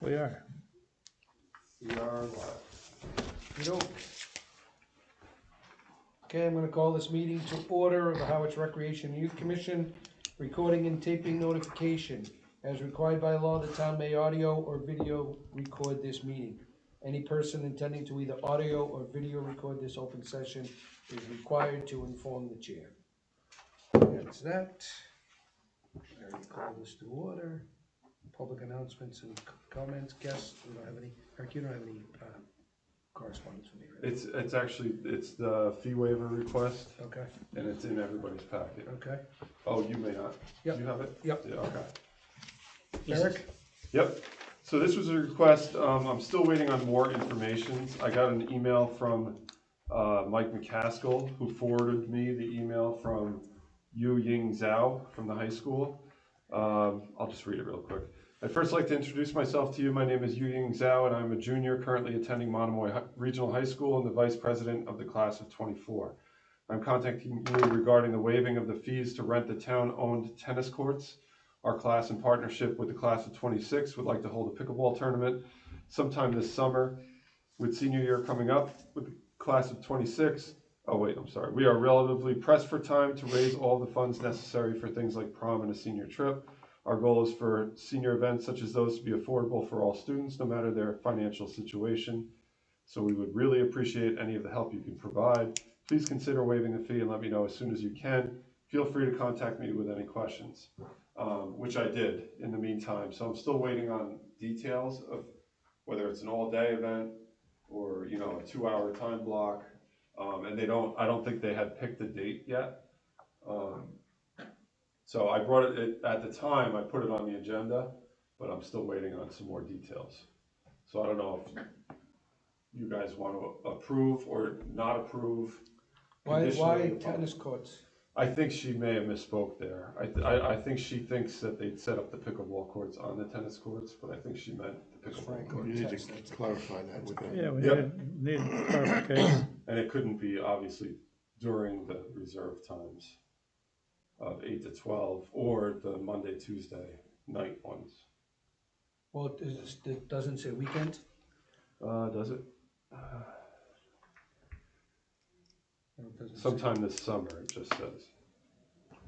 We are. We are live. You know. Okay, I'm gonna call this meeting to order of the Harwich Recreation and Youth Commission, recording and taping notification. As required by law, the town may audio or video record this meeting. Any person intending to either audio or video record this open session is required to inform the chair. That's that. I already called this to order. Public announcements and comments, guests, we don't have any, Eric, you don't have any correspondence for me, right? It's actually, it's the fee waiver request, Okay, and it's in everybody's packet. okay. Oh, you may not. Yep. You have it? Yep. Yeah, okay. Eric? Yep. So this was a request. I'm still waiting on more information. I got an email from Mike McCaskill, who forwarded me the email from Yu Ying Zhao from the high school. I'll just read it real quick. I'd first like to introduce myself to you. My name is Yu Ying Zhao, and I'm a junior currently attending Monomoy Regional High School and the vice president of the class of 24. I'm contacting you regarding the waiving of the fees to rent the town-owned tennis courts. Our class, in partnership with the class of 26, would like to hold a pickleball tournament sometime this summer. With senior year coming up with the class of 26, we are relatively pressed for time to raise all the funds necessary for things like prom and a senior trip. Our goal is for senior events such as those to be affordable for all students, no matter their financial situation. So we would really appreciate any of the help you can provide. Please consider waiving the fee and let me know as soon as you can. Feel free to contact me with any questions, which I did in the meantime. So I'm still waiting on details of whether it's an all-day event or, you know, a 2-hour time block. And I don't think they had picked a date yet. So I brought it, at the time, I put it on the agenda, but I'm still waiting on some more details. So I don't know if you guys want to approve or not approve. Why tennis courts? I think she may have misspoke there. I think she thinks that they'd set up the pickleball courts on the tennis courts, but I think she meant the pickleball courts. You need to clarify that with them. Yeah, we Yep. need clarification. And it couldn't be obviously during the reserve times of 8 to 12 or the Monday, Tuesday night ones. Well, it doesn't say weekend? Does it? No, it doesn't say. Sometime this summer, it just says.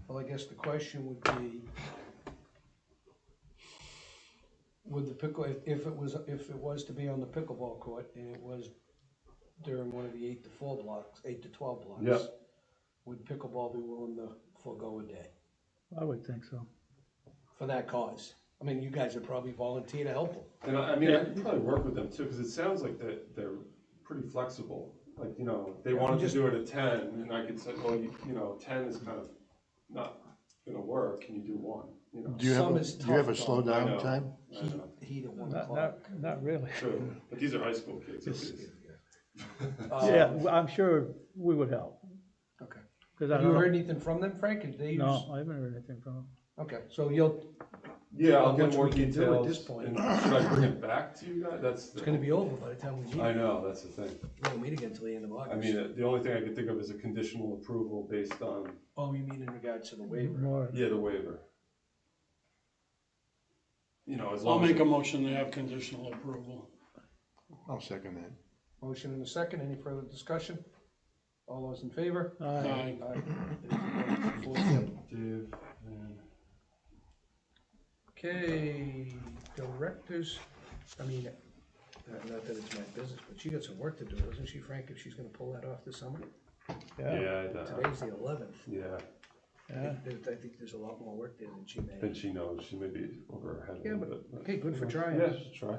Well, I guess the question would be, would the if it was to be on the pickleball court and it was during one of the 8 to 12 blocks, Yeah. would pickleball be willing to forego a day I would think so. for that cause? I mean, you guys would probably volunteer to help them. And I mean, I could probably work with them too, because it sounds like they're pretty flexible. Like, you know, they wanted to do it at 10, and I could say, well, you know, 10 is kind of not gonna work, can you do 1? You know, Do you have a tough, slow though. I know. down time? I know. Heat at 1 Not, o'clock. not really. True, but these are high school kids at It's- least. Yeah, well, I'm sure we would help. Okay. Cause I Have you don't heard know. anything from them, Frank? Did they use? No, I haven't heard anything from them. Okay, so you'll, Yeah, I'll get What more we can do at this details. point. And should I bring it back to you guys? it's gonna be over by the time we meet. I know, that's the thing. We won't meet again until the end of August. I mean, the only thing I could think of is a conditional approval based on, Oh, you mean in regards to the waiver? More, yeah, the waiver. You know, as I'll long as. make a motion to have conditional approval. I'll second that. Motion and a second, any further discussion? All those in favor? aye. Aye. Aye. It is unanimous, 4-0. Dave, and Okay, directors, I mean, not that it's my business, but she got some work to do, doesn't she, Frank, if she's gonna pull that off this summer? Yeah, Today's the 11th. yeah, yeah. I think there's a lot more work there than she then may. she knows, she may be over her head a Yeah, little but, bit. okay, good for trying. Yeah, just try.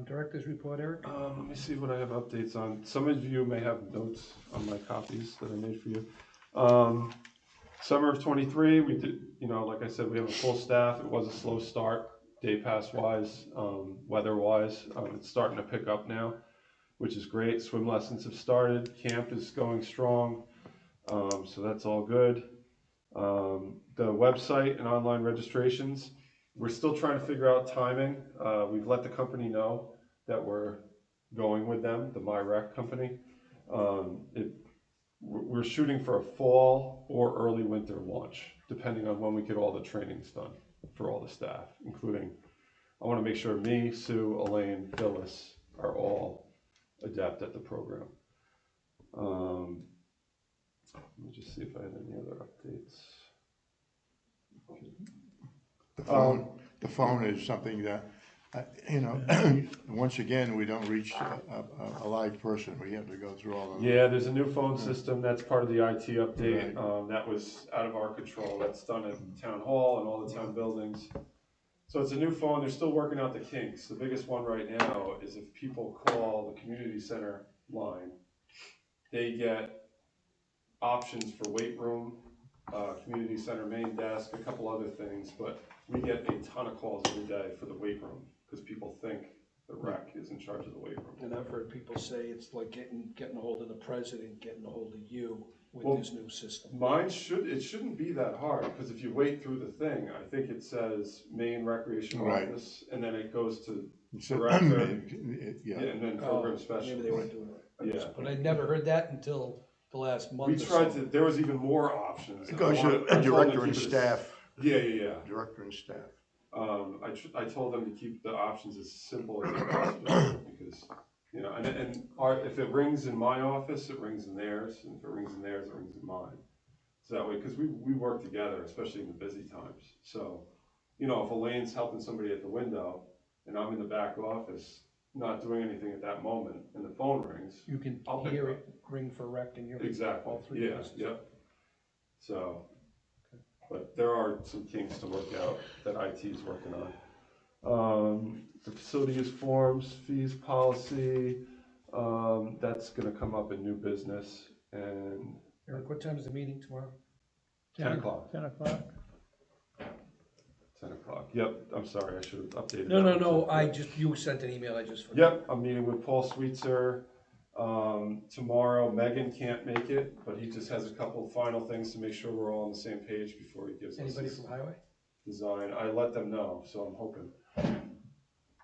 Directors report, Eric? Let me see what I have updates on. Some of you may have notes on my copies that I made for you. Summer of 23, we did, you know, like I said, we have a full staff. It was a slow start, day pass wise, weather wise. It's starting to pick up now, which is great. Swim lessons have started. Camp is going strong. So that's all good. The website and online registrations, we're still trying to figure out timing. We've let the company know that we're going with them, the MyRec company. We're shooting for a fall or early winter launch, depending on when we get all the trainings done for all the staff, including I wanna make sure me, Sue, Elaine, Phyllis are all adept at the program. Let me just see if I had any other updates. The phone is something that, you know, once again, we don't reach a live person. We have to go through all of the. Yeah, there's a new phone system, that's part of the IT update, Right. that was out of our control, that's done at town hall and all the town buildings. So it's a new phone, they're still working out the kinks, the biggest one right now is if people call the community center line, they get options for weight room, community center main desk, a couple other things, but we get a ton of calls every day for the weight room, because people think the rec is in charge of the weight room. And I've heard people say it's like getting a hold of the president, getting a hold of you with Well, this new system. Mine shouldn't be that hard, because if you wait through the thing, I think it says main recreation Right. office, and then it goes to So, director, yeah. and then program Maybe specialist. they weren't doing it. Yeah. But I never heard that until the last month We or tried so. to, there was even more options. It goes I to told them director to and keep it as- staff, Yeah. director and staff. I told them to keep the options as simple as possible, because, you know, if it rings in my office, it rings in theirs, and if it rings in theirs, it rings in mine. So that way, because we work together, especially in the busy times, so, you know, if Elaine's helping somebody at the window, and I'm in the back office, not doing anything at that moment, and the phone rings, You can I'll pick hear it it ring for rec and you're exactly, all three yeah, places. yep. So, but there are some kinks to work out that IT is working on. The facility use forms, fees policy, that's gonna come up in new business, and Eric, what time is the meeting tomorrow? 10 o'clock. 10 o'clock. 10 o'clock, yep, I'm sorry, I should have updated No, that. you sent an email, I just forgot. Yep, I'm meeting with Paul Sweetser, tomorrow. Megan can't make it, but he just has a couple of final things to make sure we're all on the same page before he gives us Anybody his from Highway? design. I let them know, so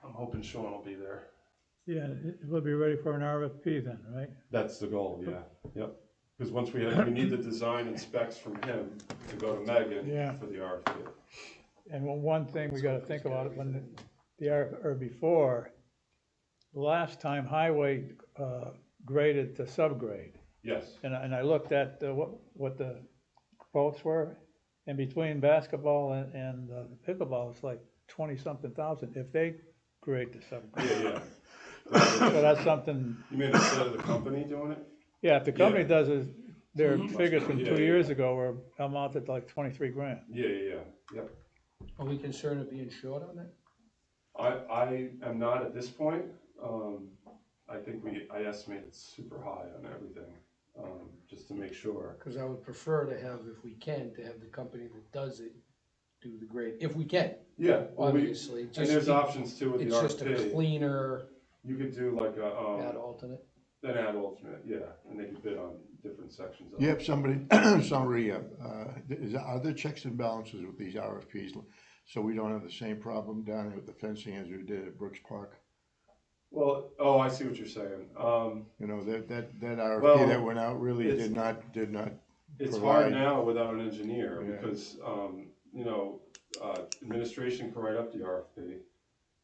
I'm hoping Sean will be there. Yeah, we'll be ready for an RFP then, right? That's the goal, yeah, yep. Because once we need the design and specs from him to go to Megan Yeah. for the RFP. And one thing we gotta think about, when or before, last time Highway graded to subgrade. Yes, And I looked at what the quotes were, and between basketball and pickleball, it's like 20-something thousand if they grade to subgrade. yeah. So that's something, You mean instead of the company doing it? yeah, if the company Yeah. does it, their Much figures better. from Yeah, 2 yeah. years ago were amounted to like 23 grand. Yeah, yep. Are we concerned of being short on that? I am not at this point. I think I estimated super high on everything, just to make sure. Cause I would prefer to have, if we can, to have the company that does it do the grade, if we can, Yeah, well, obviously. and there's options too with the It's just a RFP. cleaner You could do like ad a, alternate. an ad alternate, yeah, and they could bid on different sections of You it. have somebody, are there checks and balances with these RFPs? So we don't have the same problem down here with the fencing as we did at Brooks Park? Well, oh, I see what you're saying. You know, that RFP Well, that went out really it's- did not It's provide. hard now without an engineer, Yeah. because, you know, administration can write up the RFP.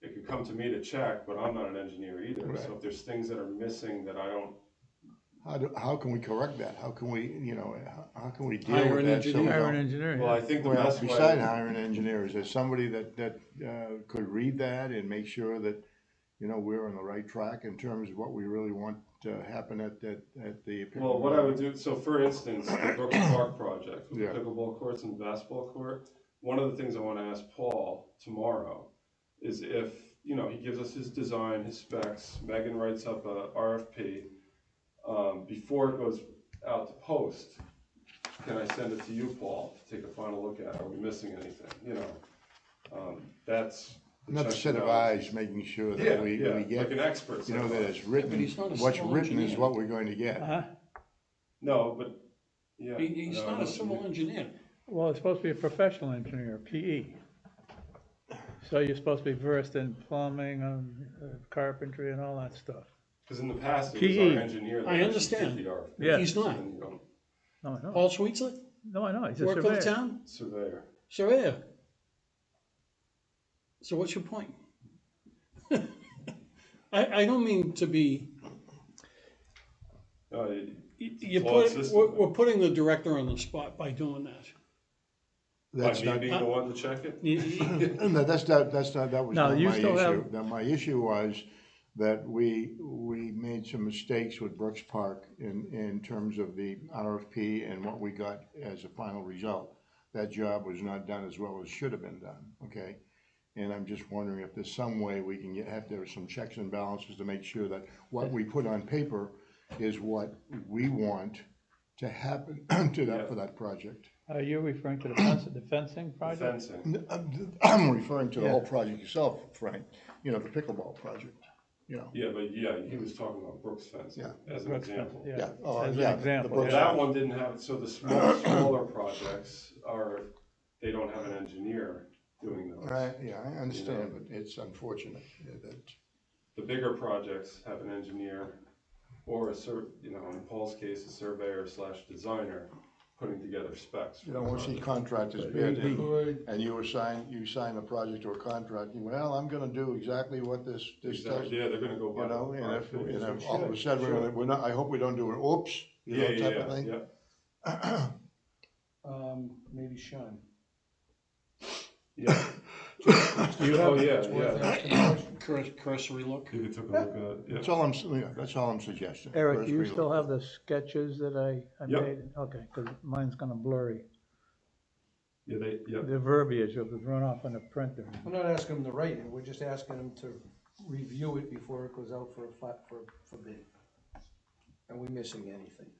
It could come to me to check, but I'm not an engineer either, Right. so if there's things that are missing that I don't, How can we correct that? How can we, you know, how can we deal Hire with an that? So we engineer. Hire don't- an engineer, well, I yeah. think the Well, best beside way. hiring an engineer, is there somebody that could read that and make sure that, you know, we're on the right track in terms of what we really want to happen at the. Well, what I would do, so for instance, the Brooks Park project, with the Yeah. pickleball courts and the basketball court, one of the things I wanna ask Paul tomorrow is if, you know, he gives us his design, his specs, Megan writes up a RFP, before it goes out to post, can I send it to you, Paul, to take a final look at, are we missing anything, you know? That's. Another set of eyes, making sure Yeah, that we like get, an expert. you set know, of that eyes. it's written, he's not a what's civil written is engineer. what we're going to get. Uh-huh. No, but, yeah. He's no, I not know a what you civil mean. engineer. Well, it's supposed to be a professional engineer, PE. So you're supposed to be versed in plumbing and carpentry and all that stuff. Cause in the past, it was our PE. engineer that I actually understand. did the RFP. Yeah. He's not. And you don't No, I know. Paul Sweetser, No, I know, he's a work for the surveyor. town, surveyor. surveyor. So what's your point? I don't mean to be, Uh, you Flawed put, system. we're putting the director on the spot by doing that. That's By me not, being the one to check it? no, that's not, that was No, not you my still have- issue. My issue was that we made some mistakes with Brooks Park in terms of the RFP and what we got as a final result. That job was not done as well as should have been done, okay? And I'm just wondering if there's some way we can there are some checks and balances to make sure that what we put on paper is what we want to happen for that project. Are you referring to the fencing project? Fencing. I'm referring to the whole project itself, Frank, you know, the pickleball project, you know. Yeah, but yeah, he was talking about Brooks fencing Yeah. as an Brooks example. fencing, Yeah, oh, As an yeah, example, the Brooks- yeah. That one didn't have it, so the smaller projects they don't have an engineer doing those. Right, yeah, I understand, but it's unfortunate that, The bigger projects have an engineer or in Paul's case, a surveyor / designer putting together specs. you know, once he contractors But bid he- and you sign a project or a contract, well, I'm gonna do exactly what this does. Exactly, yeah, they're gonna go by. You know, and if RFP. all of a sudden, we're not, I hope we don't do an oops, you know, type of thing. Yeah. Maybe Sean. Yeah. You Oh, have, yeah, It's worth yeah. asking a question. Cursory look. You took a look at it, yeah. That's all I'm suggesting. Eric, First do you relook. still have the sketches that I Yep. made? Okay, because mine's kind of blurry. Yeah, The verbiage will run off on the printer. We're not asking them to write it, we're just asking them to review it before it goes out for bid. Are we missing anything?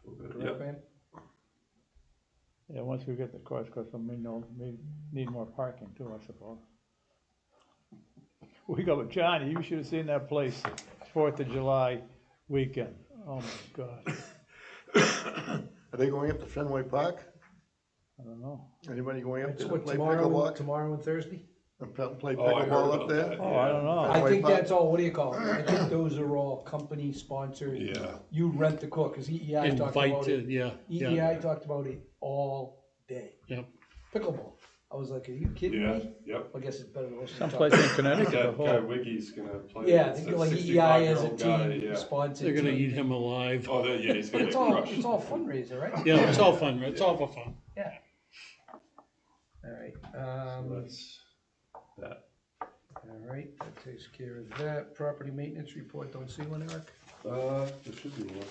Correct, yeah. man? Yeah, once we get the course, because we need more parking too, I suppose. We go, Johnny, you should have seen that place, 4th of July weekend. Oh my God, Are they going up to Fenway Park? I don't know. Anybody going up It's there to what, play tomorrow pickleball? and Thursday? Play Oh, I heard pickleball about up there? that, Oh, I don't know. I Fenway think Park? that's all, what do you call it? I think those are all company sponsored. Yeah. You rent the court, cause EEI talked about Invited, it. yeah, yeah, EEI talked about it all day. Yep. Pickleball. I was like, are you kidding Yeah, me? yep. I guess it's better than listening to Someplace in Connecticut, the That guy whole, Wiggy's gonna play. Yeah, I It's think a like EEI as a 65-year-old guy, team yeah. sponsored. they're gonna team. eat him alive. Oh, yeah, he's gonna It's get all, crushed. it's all fundraiser, right? Yeah, it's all fun, it's all for fun. Yeah. Alright, So that's that. alright, that takes care of that. Property maintenance report, don't see one, Eric? There should be one.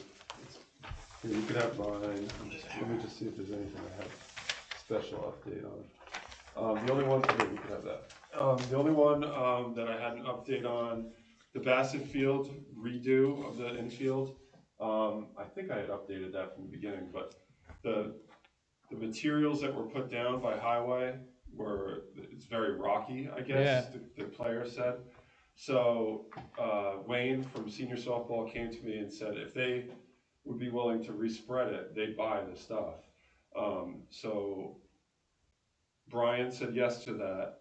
Here, you can have mine. Let me just see if there's anything I have special update on. The only one, here, you can have that. The only one, that I had an update on, the Bassett Field redo of the infield. I think I had updated that from the beginning, but the materials that were put down by Highway it's very rocky, I guess, the player said. So, Wayne from senior softball came to me and said if they would be willing to respread it, they'd buy the stuff. So Brian said yes to that.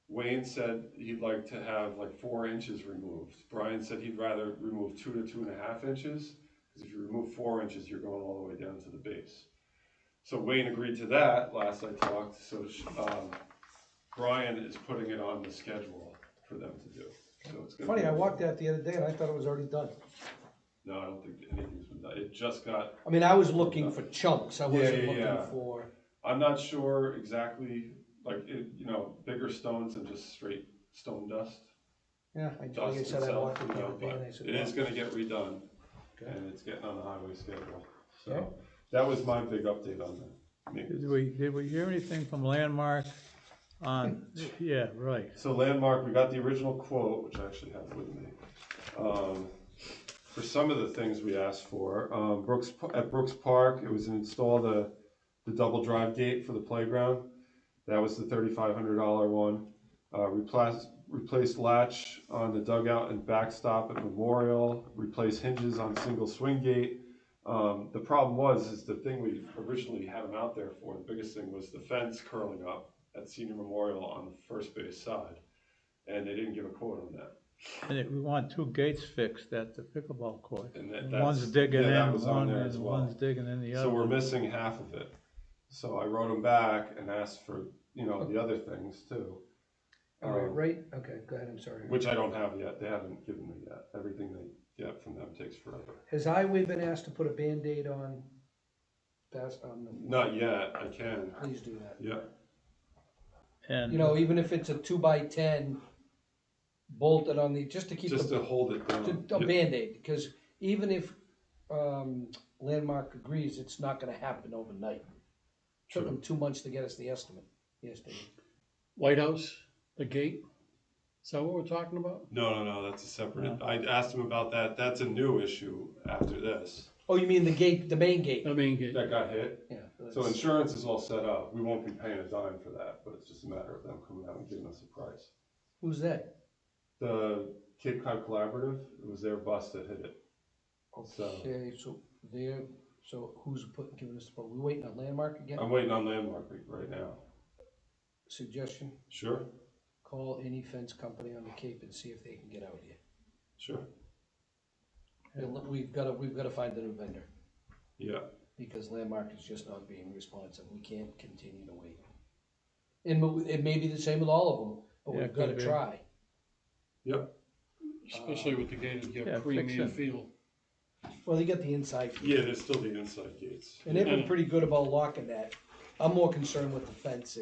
Wayne said he'd like to have like 4 inches removed. Brian said he'd rather remove 2 to 2.5 inches, because if you remove 4 inches, you're going all the way down to the base. So Wayne agreed to that last I talked, so Brian is putting it on the schedule for them to do. So it's gonna Funny, be- I walked that the other day and I thought it was already done. No, I don't think anything's been done. It just got, I mean, I was looking for chunks, I wasn't Yeah, yeah. looking for, I'm not sure exactly, like, bigger stones than just straight stone dust. yeah, like I Dust said, I itself, walked it the other day but and I said. it is "Wow." gonna get redone, Okay. and it's getting on the highway schedule. Okay. So, that was my big update on the maintenance. did we hear anything from Landmark on, yeah, right. So Landmark, we got the original quote, which I actually have with me. For some of the things we asked for, at Brooks Park, it was to install the double drive gate for the playground. That was the $3,500 one. Replace latch on the dugout and backstop at Memorial. Replace hinges on single swing gate. The problem is the thing we originally had them out there for, the biggest thing was the fence curling up at Senior Memorial on the first base side. And they didn't give a quote on that. And we want 2 gates fixed at the pickleball court. And that- One's that's- digging yeah, that in, was on one there and as well. one's digging in the other. So we're missing half of it. So I wrote them back and asked for, the other things too. All right, right, okay, go ahead, I'm sorry. which I don't have yet. They haven't given me yet. Everything they get from them takes forever. Has Highway been asked to put a Band-Aid on, Not yet. I can. please do that. Yeah. And You know, even if it's a 2x10 bolted on the, just to keep Just the, to hold it down. a Yeah. Band-Aid, because even if, Landmark agrees, it's not gonna happen overnight. Took True. them 2 months to get us the estimate yesterday. White House, the gate, is that what we're talking about? No, that's a separate. No. I asked him about that. That's a new issue after this. Oh, you mean the gate, the main gate? The main gate. That got hit. Yeah. So insurance is all set up. We won't be paying a dime for that, but it's just a matter of them coming out and giving us a price. Who's that? The Cape Cod Collaborative, it was their bus that hit it. So- Okay, so who's giving us the, we waiting on Landmark again? I'm waiting on Landmark right now. Suggestion, Sure, call any fence company on the Cape and see if they can get out here. sure. We've gotta find a new vendor, Yeah, because Landmark is just not being responsive, we can't continue to wait. And it may be the same with all of them, but Yeah, we've it gotta could be. try. yep. Especially with the gate, you Yeah, have fix premium it. feel. Well, they got the inside, Yeah, there's still the inside gates. and they've been pretty good about locking that. I'm more concerned with the fence,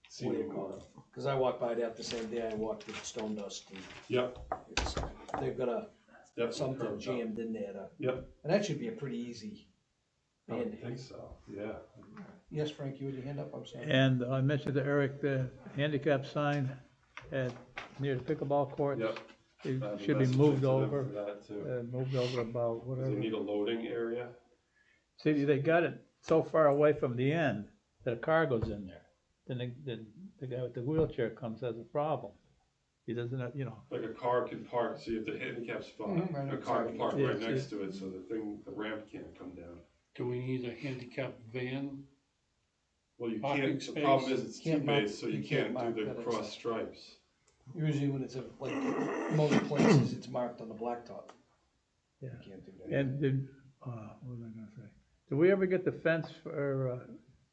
Seen them on. cause I walked by that the same day I walked with Stone Dust, and Yep, it's, they've got definitely. something curved up. jammed in there to. Yep. And that should be a pretty easy I would Band-Aid. think so, yeah. Yes, Frank, you had your hand up, I'm sorry. And I mentioned to Eric, the handicap sign at, near the pickleball courts. Yep. It I have a should be message moved into them over, for that, too. moved over about 'Cause whatever. they need a loading area. See, they got it so far away from the end that a car goes in there. Then the guy with the wheelchair comes as a problem. He doesn't have, you know, Like a car can park, so you have the handicap spot, Mhm, right a car can park Yeah, right it's- next to it, so the ramp can't come down. Do we need a handicap van? Well, you Parking can't, the space. problem is it's Can't mark- T-base, so you you can't can't mark do that the it's cross a- stripes. Usually when it's like, most places, it's marked on the blacktop. Yeah. You can't do that. and did, what was I gonna say? Did we ever get the fence for,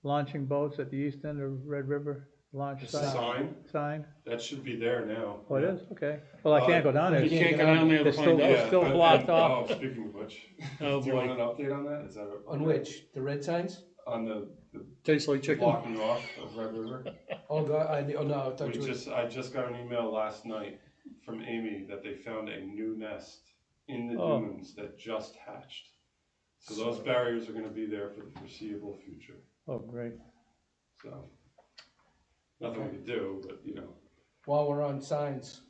launching boats at the east end of Red River? Launch The sign? sign, that should be there now. Oh, it is? Okay. Well, I can't go down there. You can't go down there to It's find still- out. it's still blocked off. Oh, speaking of which, Oh, do you boy. want an update on that? Is that? On which, the red signs? On the Tastes like chicken. blocking off of Red River? Oh, God, oh, no, I thought you were. I just got an email last night from Amy that they found a new nest in the Oh. dunes that just hatched. So those barriers are gonna be there for the foreseeable future, Oh, great. so. Nothing we could do, but you know, While we're on signs,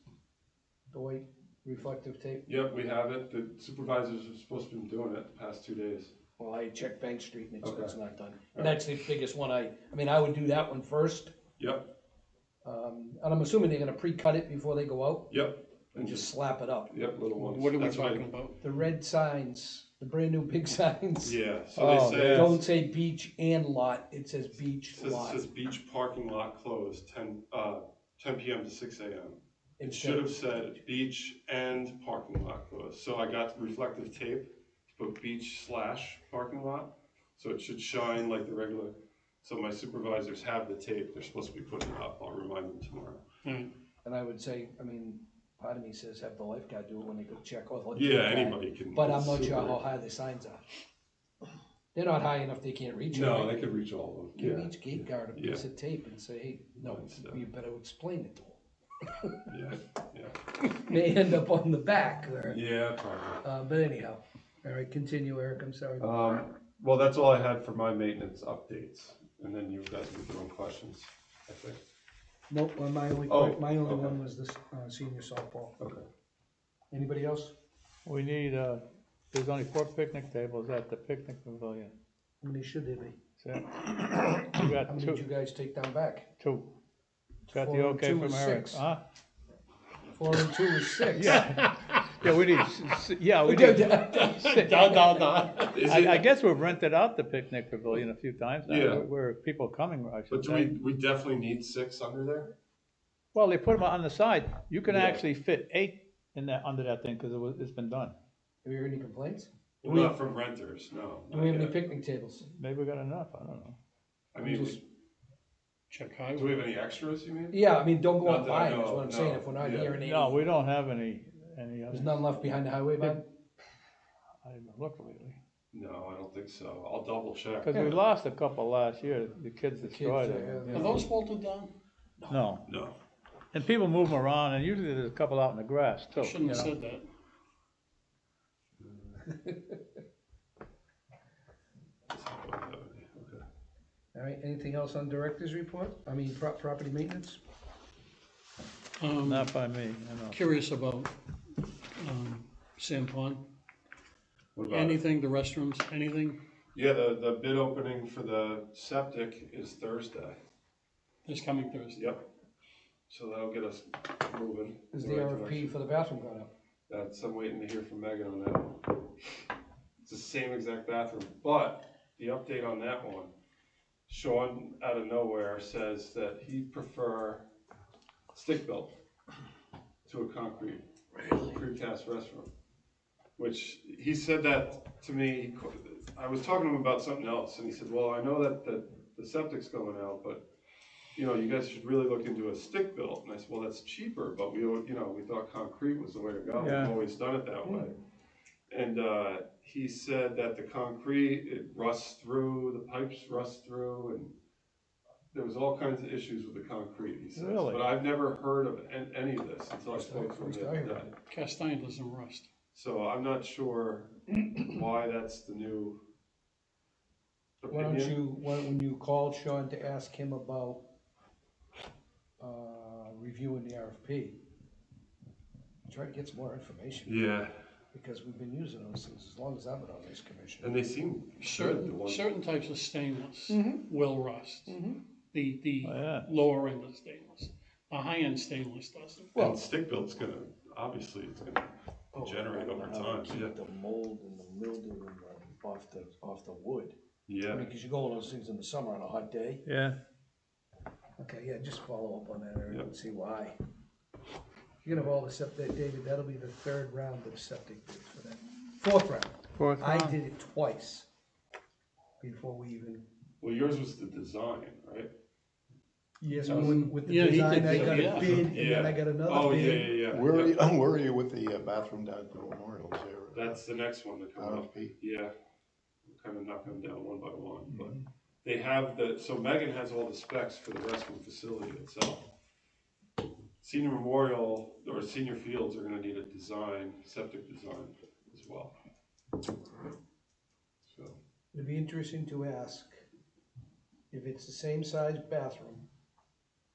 the white reflective tape, yep, we have it, the supervisors are supposed to be doing it the past 2 days. well, I checked Bank Street and it's Okay. not done. And that's the biggest one, I mean, I would do that one first. Yep, And I'm assuming they're gonna pre-cut it before they go out yep, and just slap it up. yep, little ones. What are we That's talking about? The red signs, the brand new big signs. Yeah, so Oh, they say. yeah. Don't say beach and lot, it says beach It lot. says beach parking lot closed, 10 PM to 6 AM. It Instead should of- have said beach and parking lot closed. So I got reflective tape to put beach / parking lot. So it should shine like the regular, so my supervisors have the tape, they're supposed to be putting it up, I'll remind them tomorrow. And I would say, I mean, part of me says have the lifeguard do it when they go check. Or the Yeah, guy. anybody can. But I'm it's not sure super- how high the signs are. They're not high enough, they can't reach it. No, right? they could reach all of them. Give Yeah, each gate guard a yeah. piece of tape and say, hey, no, Nice, you better explain it to them. Yeah, yeah, May end up on the back there. yeah, probably. But anyhow, all right, continue, Eric, I'm sorry. Well, that's all I had for my maintenance updates, and then you guys with your own questions, I think. Nope, well, my only, Oh, my only okay. one was this, senior softball. Okay. Anybody else? We need, there's only 4 picnic tables at the picnic pavilion. How many should there be? So, we How got many 2, did you guys take down back? 2. Got the 4 and okay 2 from is Eric, 6. huh? 4 and 2 is 6. Yeah, yeah, we need, yeah, we need 6. Is I it, guess we've rented out the picnic pavilion a few times now, Yeah. where people are coming, I but should do say. we definitely need 6 under there? Well, they put them on the side, you can Yeah. actually fit 8 in that, under that thing, cause it's been done. Have you heard any complaints? Well, we- not from renters, no. Do not we have any yet. picnic tables? Maybe we got enough, I don't know. I mean, just- check Do we highway. have any extras, you mean? Yeah, I mean, don't go Not out that I buying, is know, what I'm no, saying, if we're not yeah. hearing any. No, we don't have any There's others. none left behind the highway barn? I haven't looked lately. No, I don't think so. I'll double check. Cause we lost a couple last year, the kids destroyed kids, them. yeah. you Are know. those bolted down? No, No. and people move them around, and usually there's a couple out in the grass too. Shouldn't have you know. said that. Okay. All right, anything else on director's report? I mean, property maintenance? Not by me, I know. Curious about, Sand Pond. What about it? Anything, the restrooms, anything Yeah, the bid opening for the septic is Thursday. this coming Thursday? Yep. So that'll get us moving. Is in the right RFP direction. for the bathroom gone up? I'm waiting to hear from Megan on that one. It's the same exact bathroom, but the update on that one, Sean out of nowhere says that he'd prefer stick-built to a concrete precast restroom. Which, he said that to me, I was talking to him about something else, and he said, well, I know that the septic's going out, but you know, you guys should really look into a stick built. And I said, well, that's cheaper, but we thought concrete was the way to go. Yeah. We've always done it that way. And he said that the concrete, it rusts through, the pipes rust through, and there was all kinds of issues with the concrete, he says. Really? But I've never heard of any of this until I spoke to him First the I other heard day. of it. Cast iron doesn't rust. So I'm not sure why that's the new Why don't opinion. you, when you called Sean to ask him about, reviewing the RFP, try to get some more information, Yeah, because we've been using those things as long as I've been on this commission. and they seem good, the Certain, ones. certain types of stainless will rust. The Oh, yeah. lower end of stainless. The high end stainless doesn't. Well, stick built's gonna, obviously, it's gonna degenerate over time, yeah. The mold and the mildew and off the wood. I Yeah, mean, cause you go on those things in the summer on a hot day. Yeah, Okay, yeah, just follow up on that, Eric, Yep. and see why. You're gonna have all the septic, David, that'll be the third round of septic bids for that. Fourth round. fourth I round. did it twice before we even. well, yours was the design, right? Yes, when- with the Yeah, he design, did I that, got yeah. a bid, and then Yeah. I got another Oh, yeah, bid. yeah, yeah. Where are yeah. you, where are you with the bathroom down at the memorial, is there? That's the next one to come up. RFP? Yeah, kind of knock them down one by one, but they have so Megan has all the specs for the restroom facility itself. Senior Memorial or Senior Fields are gonna need a design, septic design as well. So, It'd be interesting to ask if it's the same size bathroom,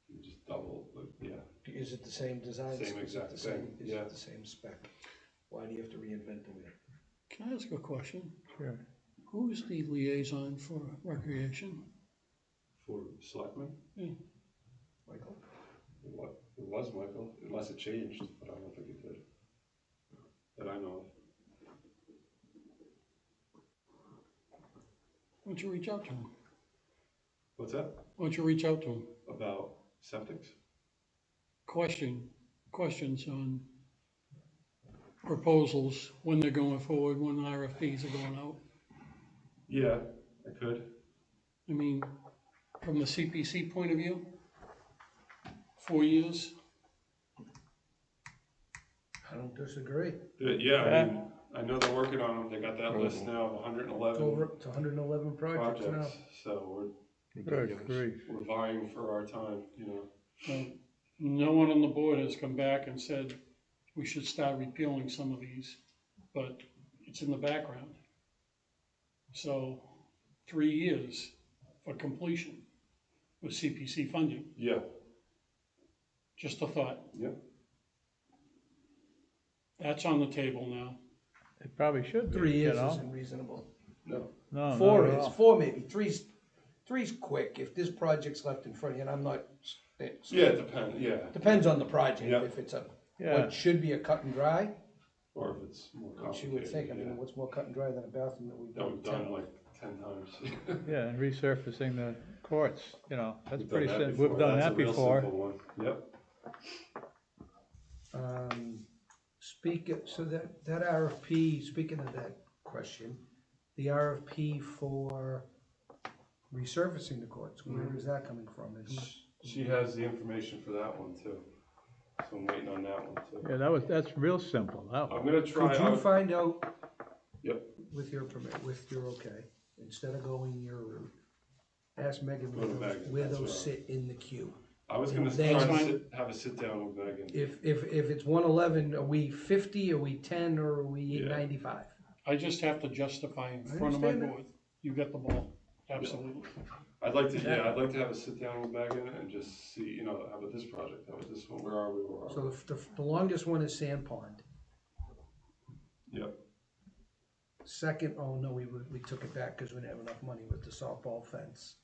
you just double, yeah. is it the same design? Same Is it exact the same- thing, Is yeah. it the same spec? Why do you have to reinvent the wheel? Can I ask a question? Sure. Who's the liaison for recreation? For selectmen, Michael? it was Michael, unless it changed, but I don't think it did. That I know of. Why don't you reach out to him? What's that? Why don't you reach out to him? About septics? Questions on proposals, when they're going forward, when RFPs are going out. Yeah, I could. I mean, from the CPC point of view, 4 years, I don't disagree. Yeah, I mean, I know they're working on them, they got that list now of hundred and It's eleven over, it's 111 projects now. projects, so Good grief. we're vying for our time, you know. no one on the board has come back and said we should start repealing some of these, but it's in the background. So 3 years for completion with CPC funding, Yeah, just a thought. yeah, That's on the table now. It probably should be, 3 you years know? isn't reasonable. no, No, Four not at is, all. four maybe, three's quick, if this project's left in front of you, and I'm not, yeah, it depends, yeah. depends on the project, Yeah. if it's Yeah, what should be a cut and dry, Or if it's more which complicated. you would think, I yeah. mean, what's more cut and dry than a bathroom that we've That done? we've done like 10 times. yeah, and resurfacing the courts, you know, that's We've done pretty that simple, before. we've done That's that a real before. simple one. Yep, So that RFP, speaking of that question, the RFP for Resurfacing the courts, where is that coming from? And She has the information for that one too. So I'm waiting on that one too. Yeah, that's real simple, that I'm one. gonna try. could you find out? Yep. With your permit, with your okay, instead of going your route, ask Megan Go to Megan, where that's those what sit in the queue. I was gonna They- try to have a sit down with Megan. If it's 111, are we 50, are we 10, or are we Yeah. 95? I just have to justify in I front of my understand that. board. You get the ball, absolutely. I'd like to have a sit down with Megan and just see, how about this project, how about this one, where are we, So the longest one is Sand Pond. Yep, Second, oh no, we took it back because we didn't have enough money with the softball fence.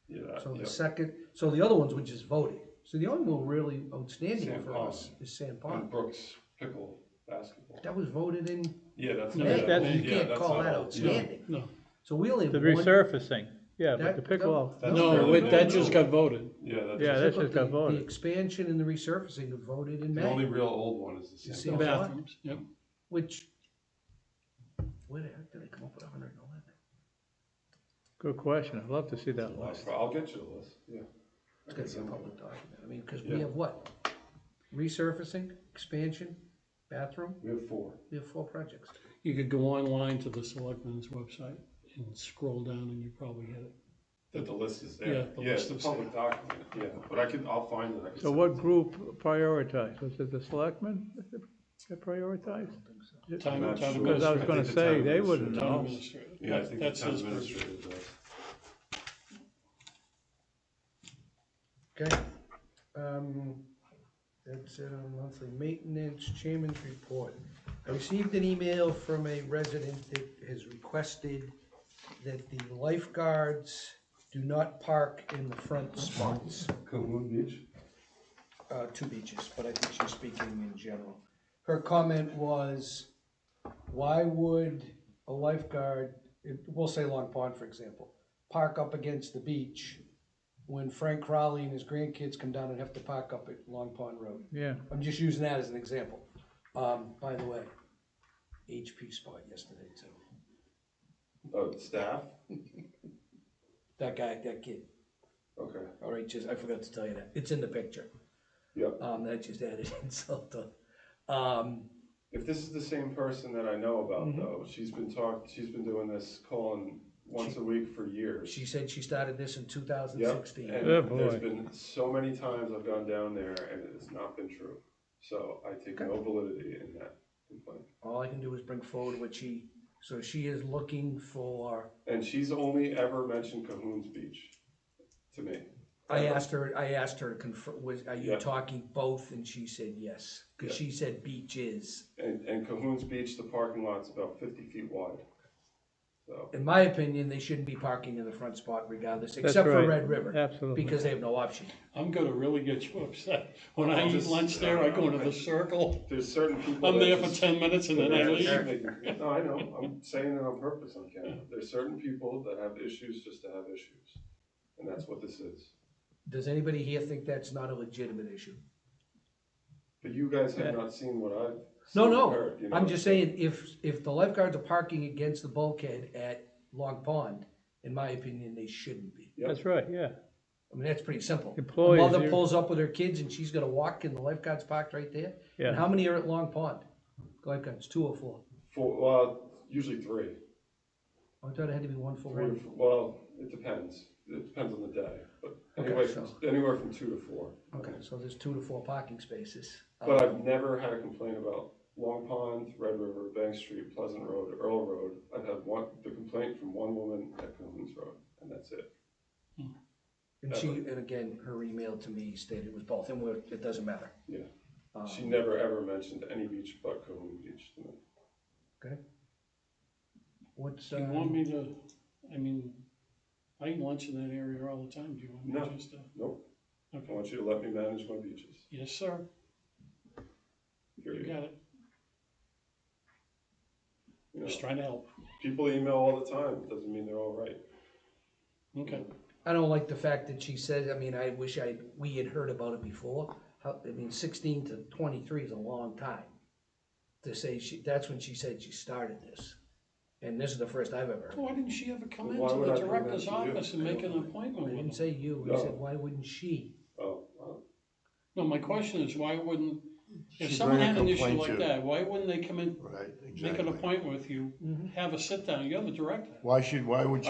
yeah, So the yep. second, so the other ones we just voted. So the only one really outstanding Sand for Pond. us is Sand And Pond. Brooks pickle basketball. That was voted in Yeah, that's. No, yeah, that's- You yeah, can't that's call not that all- outstanding. No, So we only have The one. resurfacing, yeah, but the That- pickleball, That's no, fairly wait, that new. just got voted. Yeah, that's. Yeah, that's But just got the voted. expansion and the resurfacing were voted in The May, only real old one is the see sand. Sand Pond? Bathrooms, yep. which, where the heck did they come up with 111? Good question, I'd love to see that list. I'll get you the list, yeah. It's gotta be a public document, I mean, cause we Yeah. have what? Resurfacing, expansion, bathroom, We have 4. we have 4 projects. You could go online to the selectmen's website and scroll down and you probably hit it. That the list is there. Yeah, the it's list a is public document, yeah, but I'll find it. I can So send what it to you. group prioritized? Was it the selectmen that prioritized? Town, not town sure. Because I was I gonna think the say, town they wouldn't administrator- Town know. administrator. Yeah, I think the That's town his purview. administrator does. Okay, that's it on monthly maintenance, chairman's report. I received an email from a resident that has requested that the lifeguards do not park in the front spots. Cahoon Beach? 2 beaches, but I think she's speaking in general. Her comment was, why would a lifeguard, we'll say Long Pond, for example, park up against the beach when Frank Crowley and his grandkids come down and have to park up at Long Pond Road? Yeah, I'm just using that as an example. By the way, HP spot yesterday too. Oh, staff? That kid. Okay, All right, I forgot to tell you that. It's in the picture. yep. That just added insult to. If this is the same person that I know about Mm-hmm. though, she's been doing this calling once a week for years. She said she started this in Yep, 2016. and Oh, there's boy. been so many times I've gone down there and it has not been true. So I take no validity in that complaint. All I can do is bring forward what so she is looking for, And she's only ever mentioned Cahoon's Beach to me. I asked her to confirm, are you Yeah. talking both? And she said yes, cause Yeah. she said beaches. And Cahoon's Beach, the parking lot's about 50 feet wide. So, In my opinion, they shouldn't be parking in the front spot regardless, that's except for right. Red River, Absolutely. because they have no option. I'm gonna really get you upset. When I I'll eat just- lunch there, I go into the circle. there's certain people. I'm that there for just- 10 minutes and then I leave. No, I know, I'm saying it on purpose on camera. There's certain people that have issues just to have issues. And that's what this is. Does anybody here think that's not a legitimate issue? But you guys Yeah. have not seen what I've No, seen no, or heard, you know? I'm just saying, if the lifeguards are parking against the bulkhead at Long Pond, in my opinion, they shouldn't be. Yep. That's right, yeah. I mean, that's pretty simple. Employees, A mother you're- pulls up with her kids and she's gonna walk and the lifeguard's parked right there? Yeah. And how many are at Long Pond? Lifeguards, 2 or 4? Usually 3. I thought it had to be 1 for 3 or one. 4, well, it depends. It depends on the day, but Okay, anyway, so- anywhere from 2 to 4. Okay, so there's 2 to 4 parking spaces. But I've never had a complaint about Long Pond, Red River, Bank Street, Pleasant Road, Earl Road. I've had the complaint from one woman at Cahoon's Road, and that's it. And again, her email to me stated it was both, and it doesn't matter. Yeah. Um, She never ever mentioned any beach but Cahoon Beach to me. Okay. What's, Do you want me to, I mean, I eat lunch in that area all the time. Do you want me No. just to? Nope. I Okay. want you to let me manage my beaches. Yes, sir. You Period. got it. You know, Just trying to help. people email all the time. Doesn't mean they're all right. Okay. I don't like the fact that she said, I mean, I wish we had heard about it before. 16 to 23 is a long time. To say that's when she said she started this. And this is the first I've ever heard. Why didn't she ever come Why into would the I bring that director's to you? office and make an I appointment with didn't him? say you, I No. said, why wouldn't she? Oh, well, No, my question is, why wouldn't, if She'd someone bring a had an issue complaint like to- that, why wouldn't they come in, Right, make an exactly. appointment with you, have a sit down, you're the director. Why would she,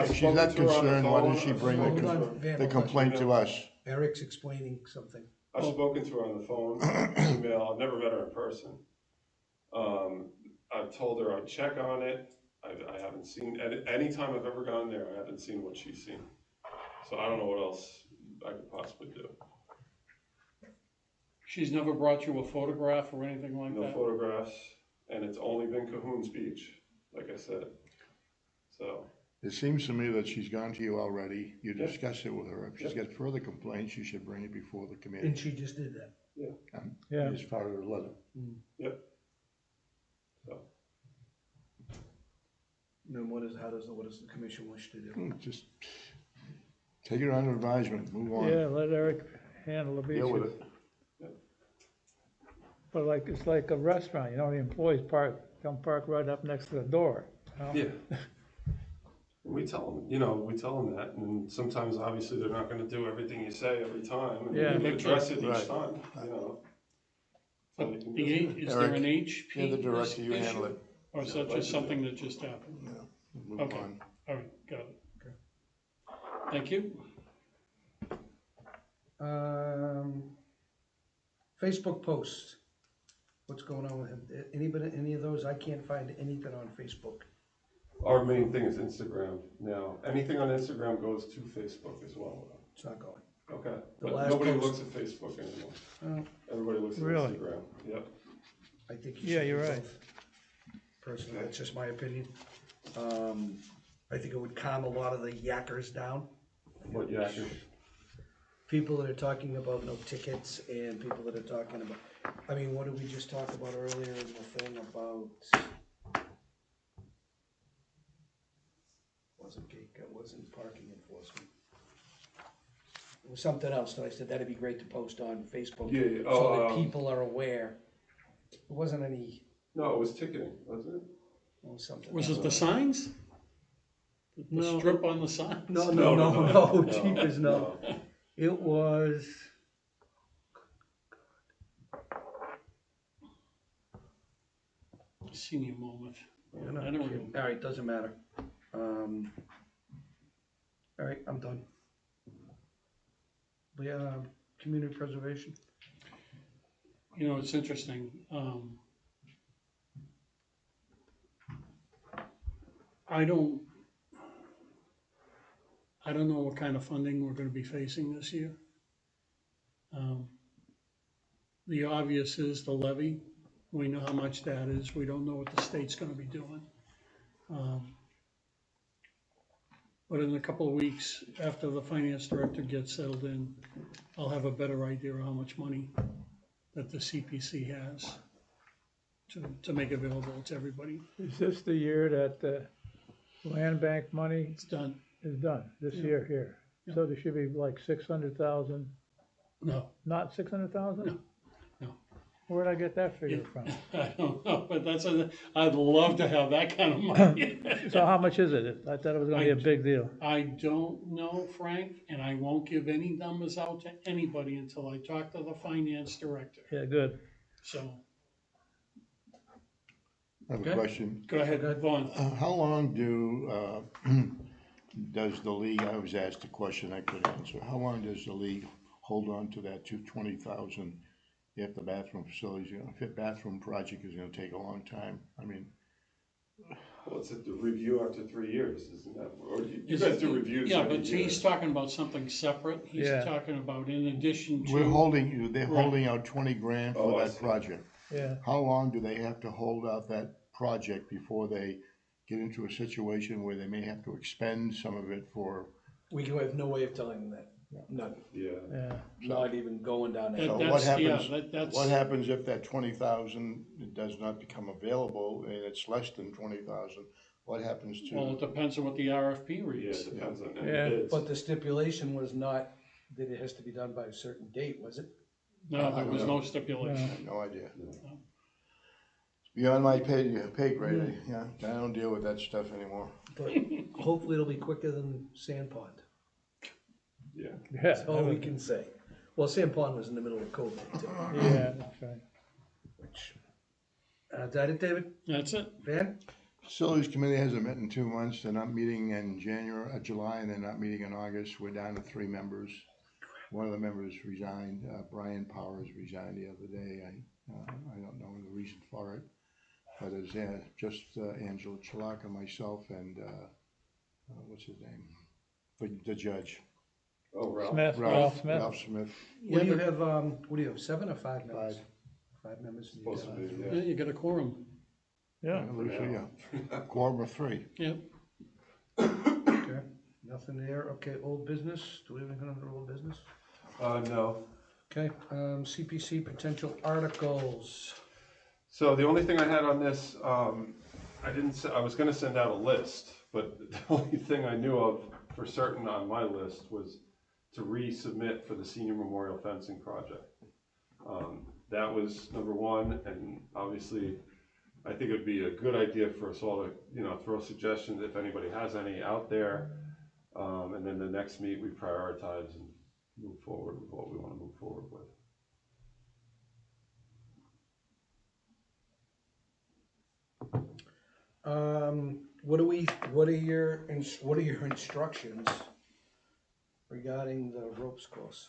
I've if she's spoken that to her on the concerned, why does phone. she bring Hold on, the Van, complaint to us? Eric's explaining something. I've spoken to her on the phone, email, I've never met her in person. I've told her I'd check on it, I haven't seen, any time I've ever gone there, I haven't seen what she's seen. So I don't know what else I could possibly do. She's never brought you a photograph or anything like No that? photographs, and it's only been Cahoon's Beach, like I said, so. It seems to me that she's gone to you already, you Yeah. discussed it with her, if she's got further complaints, you should bring it before the And committee. she just did that. Yeah. As part of her letter. Yep. So, Then what does the commission wish to do? Just take it under advisement, move on, Yeah, let Eric handle the deal with beaches. it. But like, it's like a restaurant, the employees don't park right up next to the door. yeah. We tell them that, and sometimes obviously they're not gonna do everything you say every time, and Yeah. you address it Right. each time, So But you can the, do it. is there an Eric, HP You're the director, you issue? handle it, Or is that just something that just happened? move Okay. on. All right, got it. Thank you. Facebook posts. What's going on with him? Any of those? I can't find anything on Facebook. Our main thing is Instagram now. Anything on Instagram goes to Facebook as well. It's not going. Okay, The but last nobody post- looks at Facebook anymore. Oh. Everybody looks at Really? Instagram. Yep. I think you Yeah, should you're do right. both. Personally, that's just my opinion. I think it would calm a lot of the yakkers down. But yeah, People that are talking about no tickets and people that are talking about, what did we just talk about earlier in the thing about? Wasn't parking enforcement. It was something else, so I said that'd be great to post on Facebook. Yeah, So that people are aware. It wasn't any, no, it was ticketing, wasn't it? it was something. Was else. it the signs? The No. strip on the signs? No, jeepers, no. It was, Senior moment. you're not I don't kidding. All right, doesn't matter. All right, I'm done. Community preservation. It's interesting. I don't know what kind of funding we're gonna be facing this year. The obvious is the levy. We know how much that is. We don't know what the state's gonna be doing. But in a couple of weeks, after the finance director gets settled in, I'll have a better idea of how much money that the CPC has to make available to everybody. Is this the year that the land bank money It's done. is done, this Yeah. year here? So there should be like 600,000, No, not 600,000? no. Where'd I get that figure from? I don't know, but I'd love to have that kind of money. So how much is it? I thought it was gonna be a big deal. I don't know, Frank, and I won't give any numbers out to anybody until I talk to the finance director. Yeah, good. So, I have Okay. a question. go ahead, Vaughn. How long does the league, I was asked a question I could answer, how long does the league hold on to that 220,000 if the bathroom facility, if the bathroom project is gonna take a long time? Well, it's a review after 3 years, isn't that, or you Is guys it- do reviews Yeah, every but year. he's talking about something separate. He's Yeah. talking about in addition to. they're holding out 20 grand Oh, for I that see. project. Yeah, How long do they have to hold out that project before they get into a situation where they may have to expend some of it for? We have no way of telling them that, none, Yeah, yeah. not even going down That- that. So what that's- yeah, happens, that's- what happens if that 20,000 does not become available and it's less than 20,000? What happens Well, it to, depends on what the RFP yeah, reads. it depends on Yeah. any bids. But the stipulation was not that it has to be done by a certain date, was it? No, there was no I stipulation. have no idea. beyond my pay grade, yeah, I don't deal with that stuff anymore. But hopefully it'll be quicker than Sand Pond. Yeah. Yeah, That's all we can say. Well, Sand Pond was in the middle of COVID too, yeah, that's right. which, is that it, David? That's it. Van? Facilities Committee hasn't met in 2 months. They're not meeting in July, and they're not meeting in August. We're down to 3 members. One of the members resigned. Brian Powers resigned the other day. I don't know the reason for it, but it's just Angela Chalaka, myself, and what's his name? The judge. Oh, Ralph. Smith, Ralph Smith. Ralph Smith. What do you have, 7 or 5 members? 5 members. and you Supposed to got- be, Yeah, you got a quorum. Yeah, Quorum of 3. Yep. Okay, nothing there. Okay, old business. Do we have anything under old business? No. Okay, CPC potential articles. So the only thing I had on this, I was gonna send out a list, but the only thing I knew of for certain on my list was to resubmit for the senior memorial fencing project. That was number one, and obviously, I think it'd be a good idea for us all to, throw suggestions if anybody has any out there. And then the next meet, we prioritize and move forward with what we wanna move forward with. What are your instructions regarding the ropes course?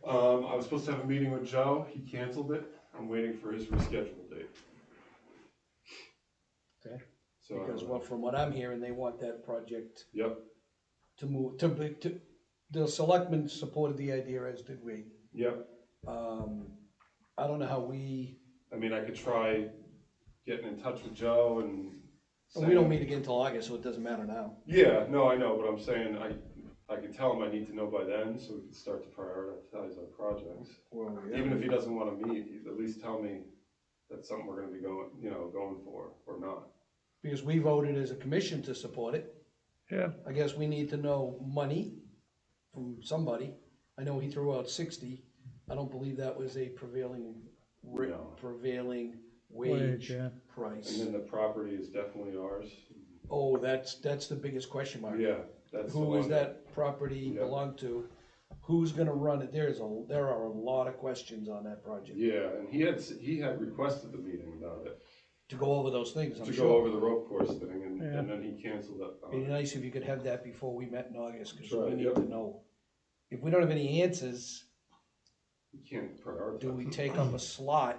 I was supposed to have a meeting with Joe, he canceled it, I'm waiting for his rescheduled date. Okay. So, Because, well, from what I'm hearing, they want that project Yep, to move, the selectmen supported the idea, as did we. yep, I don't know how we I could try getting in touch with Joe and. we don't meet again until August, so it doesn't matter now. Yeah, no, I know, but I'm saying, I can tell him I need to know by then, so we can start to prioritize our projects. Well, Even if he doesn't wanna meet, he at least tell me that's something we're gonna be going for, or not. Because we voted as a commission to support it. yeah, I guess we need to know money from somebody. I know he threw out 60. I don't believe that was a prevailing No. wage yeah. price. And then the property is definitely ours. Oh, that's the biggest question mark. Yeah, that's the Who one is that property Yeah. belong to? Who's gonna run it? There are a lot of questions on that project. Yeah, and he had requested the meeting about it, To go over those things, I'm to go sure. over the rope course thing, and Yeah. then he canceled it. It'd be nice if you could have that before we met in August, because Right, we need yep. to know. If we don't have any answers, You can't prioritize. do we take up a slot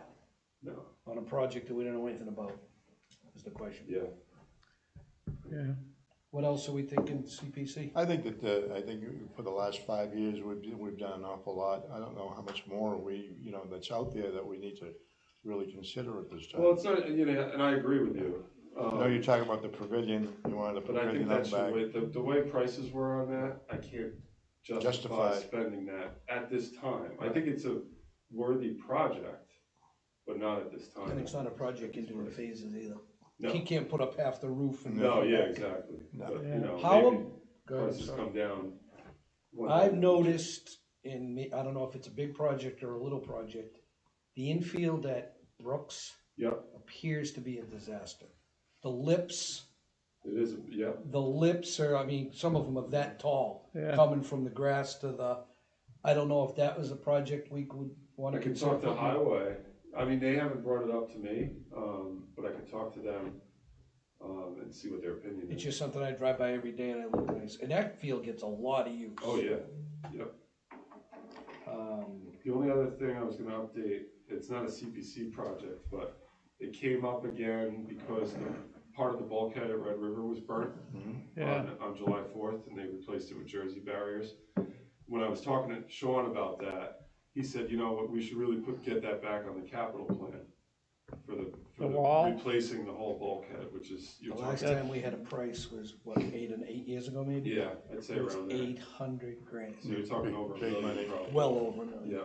No, on a project that we don't know anything about, is the question. yeah. Yeah, What else are we thinking, CPC? I think for the last 5 years, we've done an awful lot. I don't know how much more that's out there that we need to really consider at this time. Well, it's not, and I agree with you. I know you're talking about the pavilion, you wanted the But I think pavilion that out should back. wait, the way prices were on that, I can't justify Justify. spending that at this time. I think it's a worthy project, but not at this time. And it's not a project you do in phases either. No. He can't put up half the roof and. No, yeah, exactly. No. But, Yeah. How- maybe Go ahead, prices sorry. come down. I've noticed I don't know if it's a big project or a little project, the infield at Brooks Yep, appears to be a disaster. The lips it is, yep. are, some of them are that tall, Yeah. coming from the grass to I don't know if that was a project we would wanna I could consider. talk to Highway. They haven't brought it up to me, but I could talk to them, and see what their opinion It's is. just something I drive by every day and I look nice, and that field gets a lot of use. Oh, yeah, yep. The only other thing I was gonna update, it's not a CPC project, but it came up again because part of the bulkhead at Red River was burnt yeah, on July 4th, and they replaced it with Jersey barriers. When I was talking to Sean about that, he said, we should really get that back on the capital plan for The wall? replacing the whole bulkhead, which is, The you're last talking, time we had a price was, 8 years ago maybe? yeah, I'd say It was around there. 800 grand, So you're talking over a Big million money. probably. well over a million. Yeah.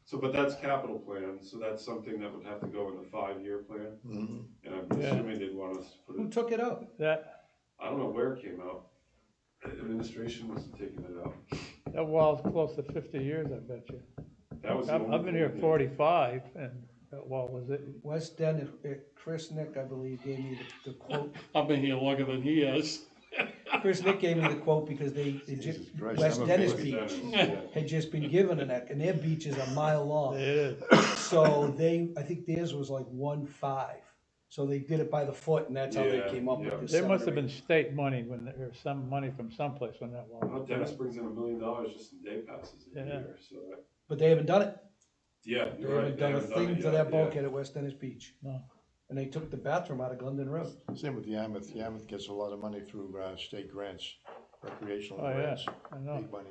So, but that's capital plan, so that's something that would have to go in the 5-year plan, Mhm. and I'm Yeah. assuming they'd want us to put Who it, took it out? that, I don't know where it came out. Administration must have taken it out. that wall's close to 50 years, I bet you. That was the I've only been thing here that- 45, and Well, was it, West Dennis, Chris Nick, I believe, gave me the quote. I've been here longer than he has. Chris Nick gave me the quote because Jesus Christ, West I'm a Dennis baby. Beach Yeah. had just been given and their beach is a mile long. it is, So I think theirs was like 1.5. So they did it by the foot, and that's how they Yeah, came up yeah. with this. there must 7 have or been state money when, or some money from someplace when that Well, was. Dennis brings in $1 million just in day passes a Yeah. year, so that, But they haven't done it. yeah, They you're right. haven't done a haven't thing it to yet, that yeah. bulkhead at West Dennis Beach. No. And they took the bathroom out of Glendon Road. Same with Yarmouth. Yarmouth gets a lot of money through, state grants, recreational Oh, yeah, grants, I know. big money.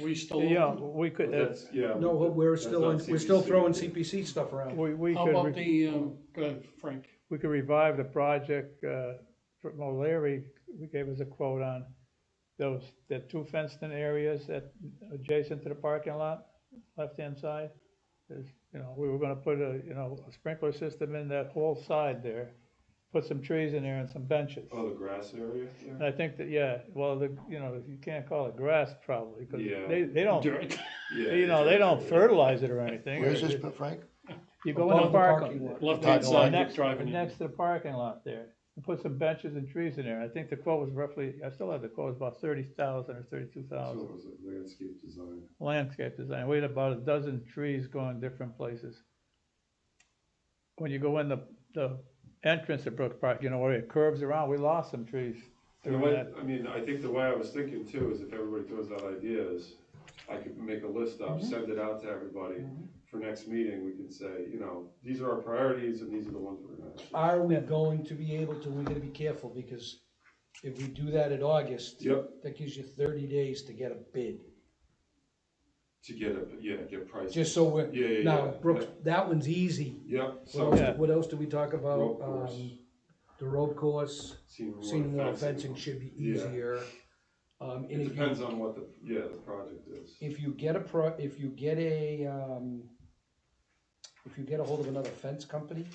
We still, Yeah, we could, But that's, yeah. No, we're that's still, not we're still CPC, throwing yeah. CPC stuff around. we how could, about go ahead, Frank. we could revive the project, from O'Leary, we gave us a quote on the 2 fenced-in areas adjacent to the parking lot, left-hand side. There's, we were gonna put a sprinkler system in that whole side there, put some trees in there and some benches. Oh, the grass area And there? I think that, well, you can't call it grass probably, because Yeah. they don't, Dirt. Yeah. they don't fertilize it or anything. Where's this, Frank? You go in Above the the parking parking lot. Left-hand Well, side, next, keep driving in. next to the parking lot there, and put some benches and trees in there. I think the quote was roughly, I still have the quote, it was about 30,000 or So 32,000. it was a landscape design. Landscape design, we had about a dozen trees going different places. When you go in the entrance to Brooks Park, where it curves around, we lost some trees. And the doing way, that. I mean, I think the way I was thinking too is if everybody throws out ideas, I could make a list up, send it out to everybody. For next meeting, we can say, these are our priorities and these are the ones we're gonna. Are we going to be able to, we gotta be careful, because if we do that in August, Yep, that gives you 30 days to get a bid. to get prices. Just so we're, Yeah. now, Brooks, that one's easy. Yep, What so. else, Yeah. what else did we talk about? Rope course. The road course, Senior wall fencing should be Yeah. easier. And It if depends you, on what the project is. if you get a hold of another fence company,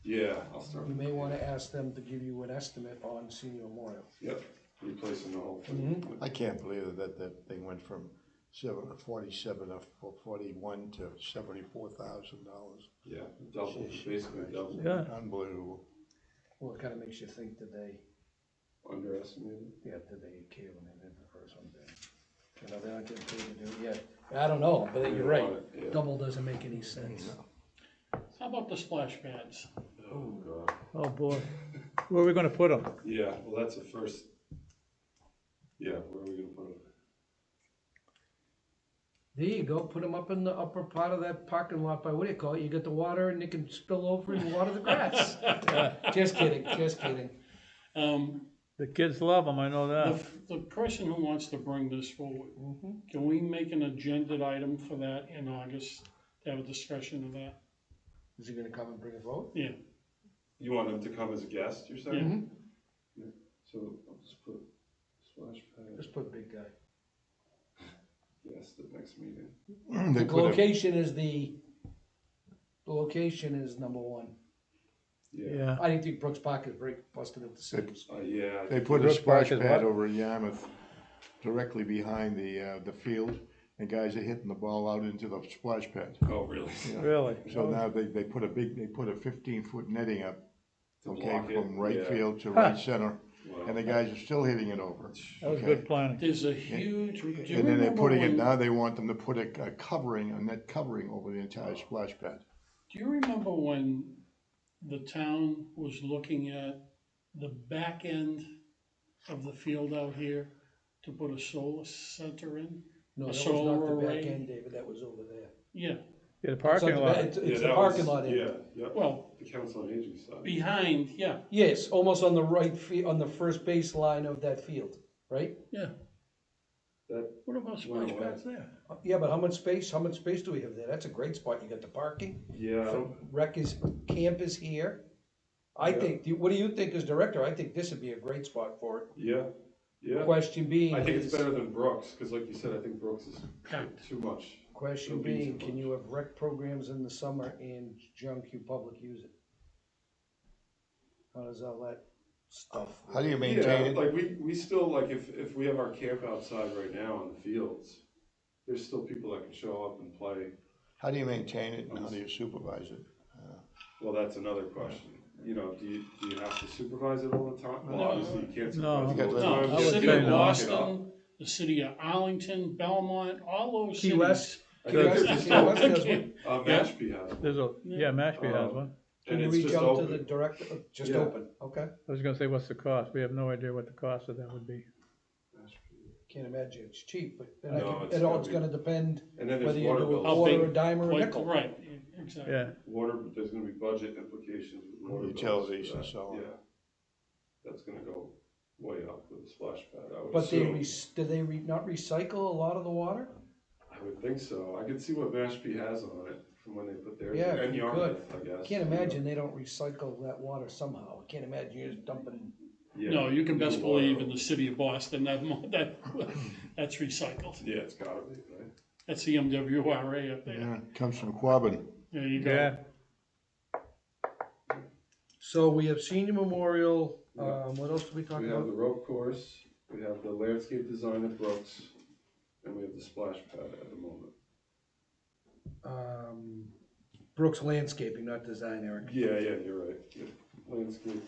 Yeah, I'll start. you may wanna ask them to give you an estimate on Senior Memorial. Yep, replacing the whole thing. I can't believe that thing went from 41 to $74,000. Yeah, double, basically double. Yeah, Unbelievable. Well, it kinda makes you think that they Underestimated. came when they did the first one, they're not getting paid to do it yet. I don't know, but you're right, Yeah. double doesn't make any sense. How about the splash pads? Oh, God. oh boy, where are we gonna put them? Yeah, well, that's the first. Yeah, where are we gonna put it? There you go, put them up in the upper part of that parking lot by, what do you call it, you get the water and it can spill over and water the grass. Just kidding, just kidding. The kids love them, I know that. The person who wants to bring this forward, can we make an agenda item for that in August, to have a discussion of that? Is he gonna come and bring it forward? Yeah, You want him to come as a guest, you're saying? Yeah. So I'll just put splash pad, Just put big guy. yes, the next meeting. They The put a, location is number one. Yeah. I didn't think Brooks Park is busted at the seams. Yeah. they put a Brooks Park splash is pad what? over in Yarmouth, directly behind the field, and guys are hitting the ball out into the splash pad. Oh, really? Really? So now they put a 15-foot netting up, To okay, block it, from right yeah. field to right center, Wow. and the guys are still hitting it over. That was Okay. good planning. there's a huge, do you And then they're remember putting it, when, now they want them to put a net covering over the entire splash pad. do you remember when the town was looking at the back end of the field out here to put a solar center in? No, A that was solar not the back array? end, David, that was over there. Yeah, Yeah, the It's not parking the lot. back- It's Yeah, the that parking was- lot end. Yeah, yep. well, The council on aging side. behind, yeah, Yes, almost on the right on the first baseline of that field, right? yeah. That, What about splash Well, pads there? Yeah, but how much space do we have there? That's a great spot, you got the parking, yeah, I don't, camp is here. I Yeah. think, what do you think as director? I think this would be a great spot for it. yeah. Question being I think it's is, better than Brooks, cause like you said, I think Brooks is Packed. too much. question It'll be being, too can much. you have rec programs in the summer and junk you public use it? How does all that stuff? How do you Yeah, maintain it? like we still, like if we have our camp outside right now in the fields, there's still people that can show up and play How do you maintain it and how do you supervise it? Well, that's another question. You know, do you have to supervise it all the time? Well, No. obviously you can't No. supervise it all the No, time. No, I the would city say of no. Boston, the city of Arlington, Belmont, all those Key cities. West, I Key think West, there's Key just West has one. Mashpee has one. There's a, yeah, Mashpee has Um, one. Can And you it's reach just out to open. the director, just Yeah. open, okay? I was gonna say, what's the cost? We have no idea what the cost of that would be. Can't imagine it's cheap, but then No, it's it all, gotta it's be- gonna depend And then whether there's you water do a bills. quarter, big- a dime, or a Like, nickel. right, exactly. Yeah, Water, there's gonna be budget implications with water bills. Utilities for and that. so on. Yeah. That's gonna go way up with a splash pad, I would But they, assume. do they not recycle a lot of the water? I would think so. I could see what Mashpee has on it from when they put theirs, Yeah, and you Yarmouth, I guess. Can't imagine they don't recycle that water somehow, I can't imagine you're just dumping. Yeah. No, you can best New water. believe in the city of Boston, that's recycled. Yeah, it's gotta be, right? That's the MWRA up there. Yeah, it comes from Quabbin. There you go. yeah. So we have senior memorial, Yeah. what else did we talk We have about? the rope course, we have the landscape design at Brooks, and we have the splash pad at the moment. Brooks Landscaping, not design, Eric. Yeah, you're right. Yeah. Landscape,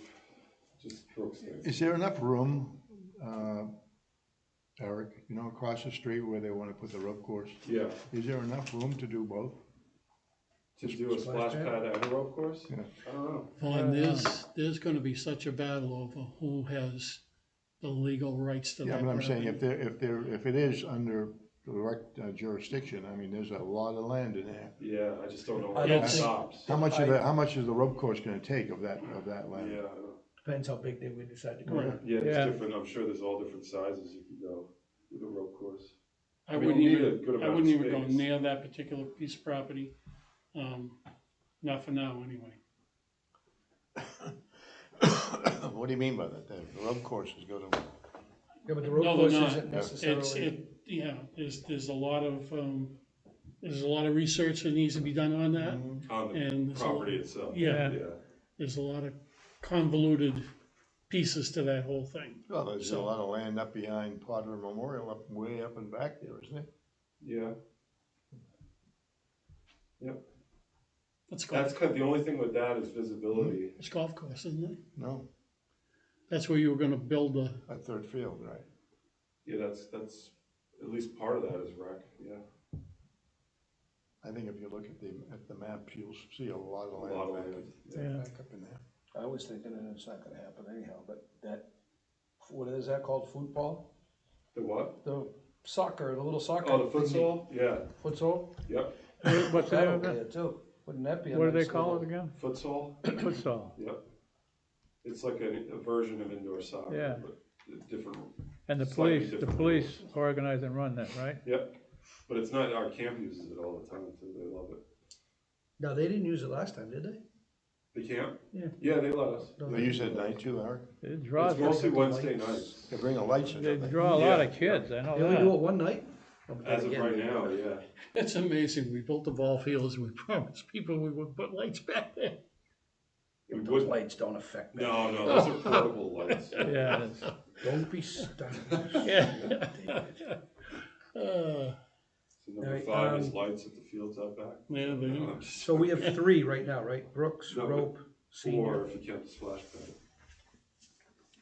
just Brooks thing. Is there enough room, Eric, you know, across the street where they wanna put the rope course? Yeah, Is there enough room to do both? to do a splash pad and a rope course? Yeah. I don't know. Well, and there's gonna be such a battle over who has the legal rights to Yeah, that but I'm saying property. if it is under direct jurisdiction, I mean, there's a lot of land in there. Yeah, I just don't know I where don't it think- stops. How much of it, how much is the rope course gonna take of that land? Yeah, I don't know. Depends how big they would decide to go. Right. Yeah, Yeah. it's different, I'm sure there's all different sizes you could go with a rope course. I I mean, wouldn't you need even, a good I amount wouldn't of even go space. near that particular piece of property. Not for now, anyway. What do you mean by that? The rope course is gonna, Yeah, but the road No, course they're not. isn't necessarily. Yeah, there's a lot of, research that needs to be done on that. On And the there's a lot- property itself. Yeah. Yeah, There's a lot of convoluted pieces to that whole thing. well, there's a So- lot of land up behind Potter Memorial, up, way up and back there, isn't it? yeah. That's That's kind of, the only thing with that is visibility. It's golf course, isn't it? No, That's where you were gonna build the, at third field, right? Yeah, that's, at least part of that is rec, yeah. I think if you look at the map, you'll see a lot of A land. lot of back land, up- yeah. Back up in there. I was thinking that it's not gonna happen anyhow, but that, what is that called, football? The what? The soccer, the little soccer. Oh, the thingy. futsal? Yeah, Futsal? yep, What's the That name of over it? there too. Wouldn't that be a What do they nice call it little- again? futsal, Futsal. yep. It's like a version of indoor soccer, Yeah. but different, And the Slightly police, the different police organize and run that, right? yep. But it's not, our camp uses it all the time too, they love it. No, they didn't use it last time, did they? The camp? Yeah. Yeah, they let us. They use it at night too, Eric? It draws, It's mostly the Wednesday lights. nights, They bring the lights in. they don't they? draw a lot Yeah. of kids, I know They only do that. it one night? Oh, but then as of again, right they- now, yeah. it's amazing. We built the ball fields and we promised people we would put lights back there. We Those would, lights don't affect me. no, those are portable lights. Yeah, it's- Don't be stunned. Yeah. So number Alright, 5 is lights at the fields out back. Yeah, they, So we have 3 right now, right? Brooks, No, Rope, Senior. Or if you count the splash pad.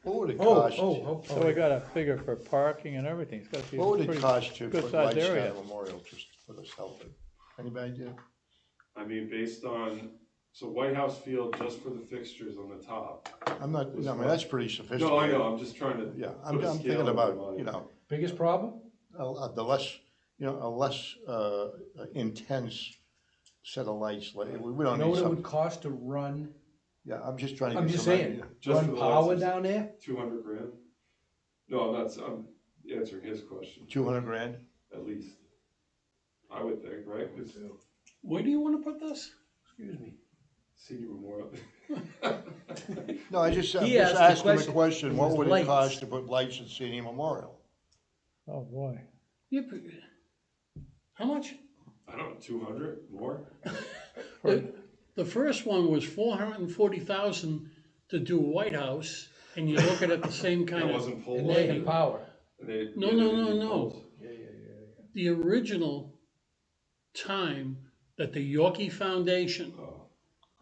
What would it Oh, cost? so we got a figure for parking and everything, it's gotta be What would it pretty, cost to good put sized lights area. down at Memorial, just for this helping? Anybody idea? I mean, based on, so White House Field, just for the fixtures on the top. I'm not, no, I mean, that's pretty sophisticated. No, I know, I'm just trying to. Yeah, put I'm a scale thinking in my about, mind. you know, Biggest problem? the less, you know, a less, intense set of lights, like, we You don't know need what it would some, cost to run? yeah, I'm just trying to I'm get just some saying, idea. Just for run the power lights. down there? 200 grand? No, I'm not, I'm answering his question, 200 grand? at least. I would think, right? 'Cause where do you wanna put this? Excuse me. Senior Memorial. No, I'm just He asked the asking the question, question, it what was would it lights. cost to put lights at Senior Memorial? oh boy. Yeah, but- how much? I don't know, 200 more? The first one was 440,000 to do White House, and you're looking at the same kind That of. wasn't full And they light. had power. They- No, yeah, no, they no, didn't no. poles. The original time that the Yorkie Foundation Oh,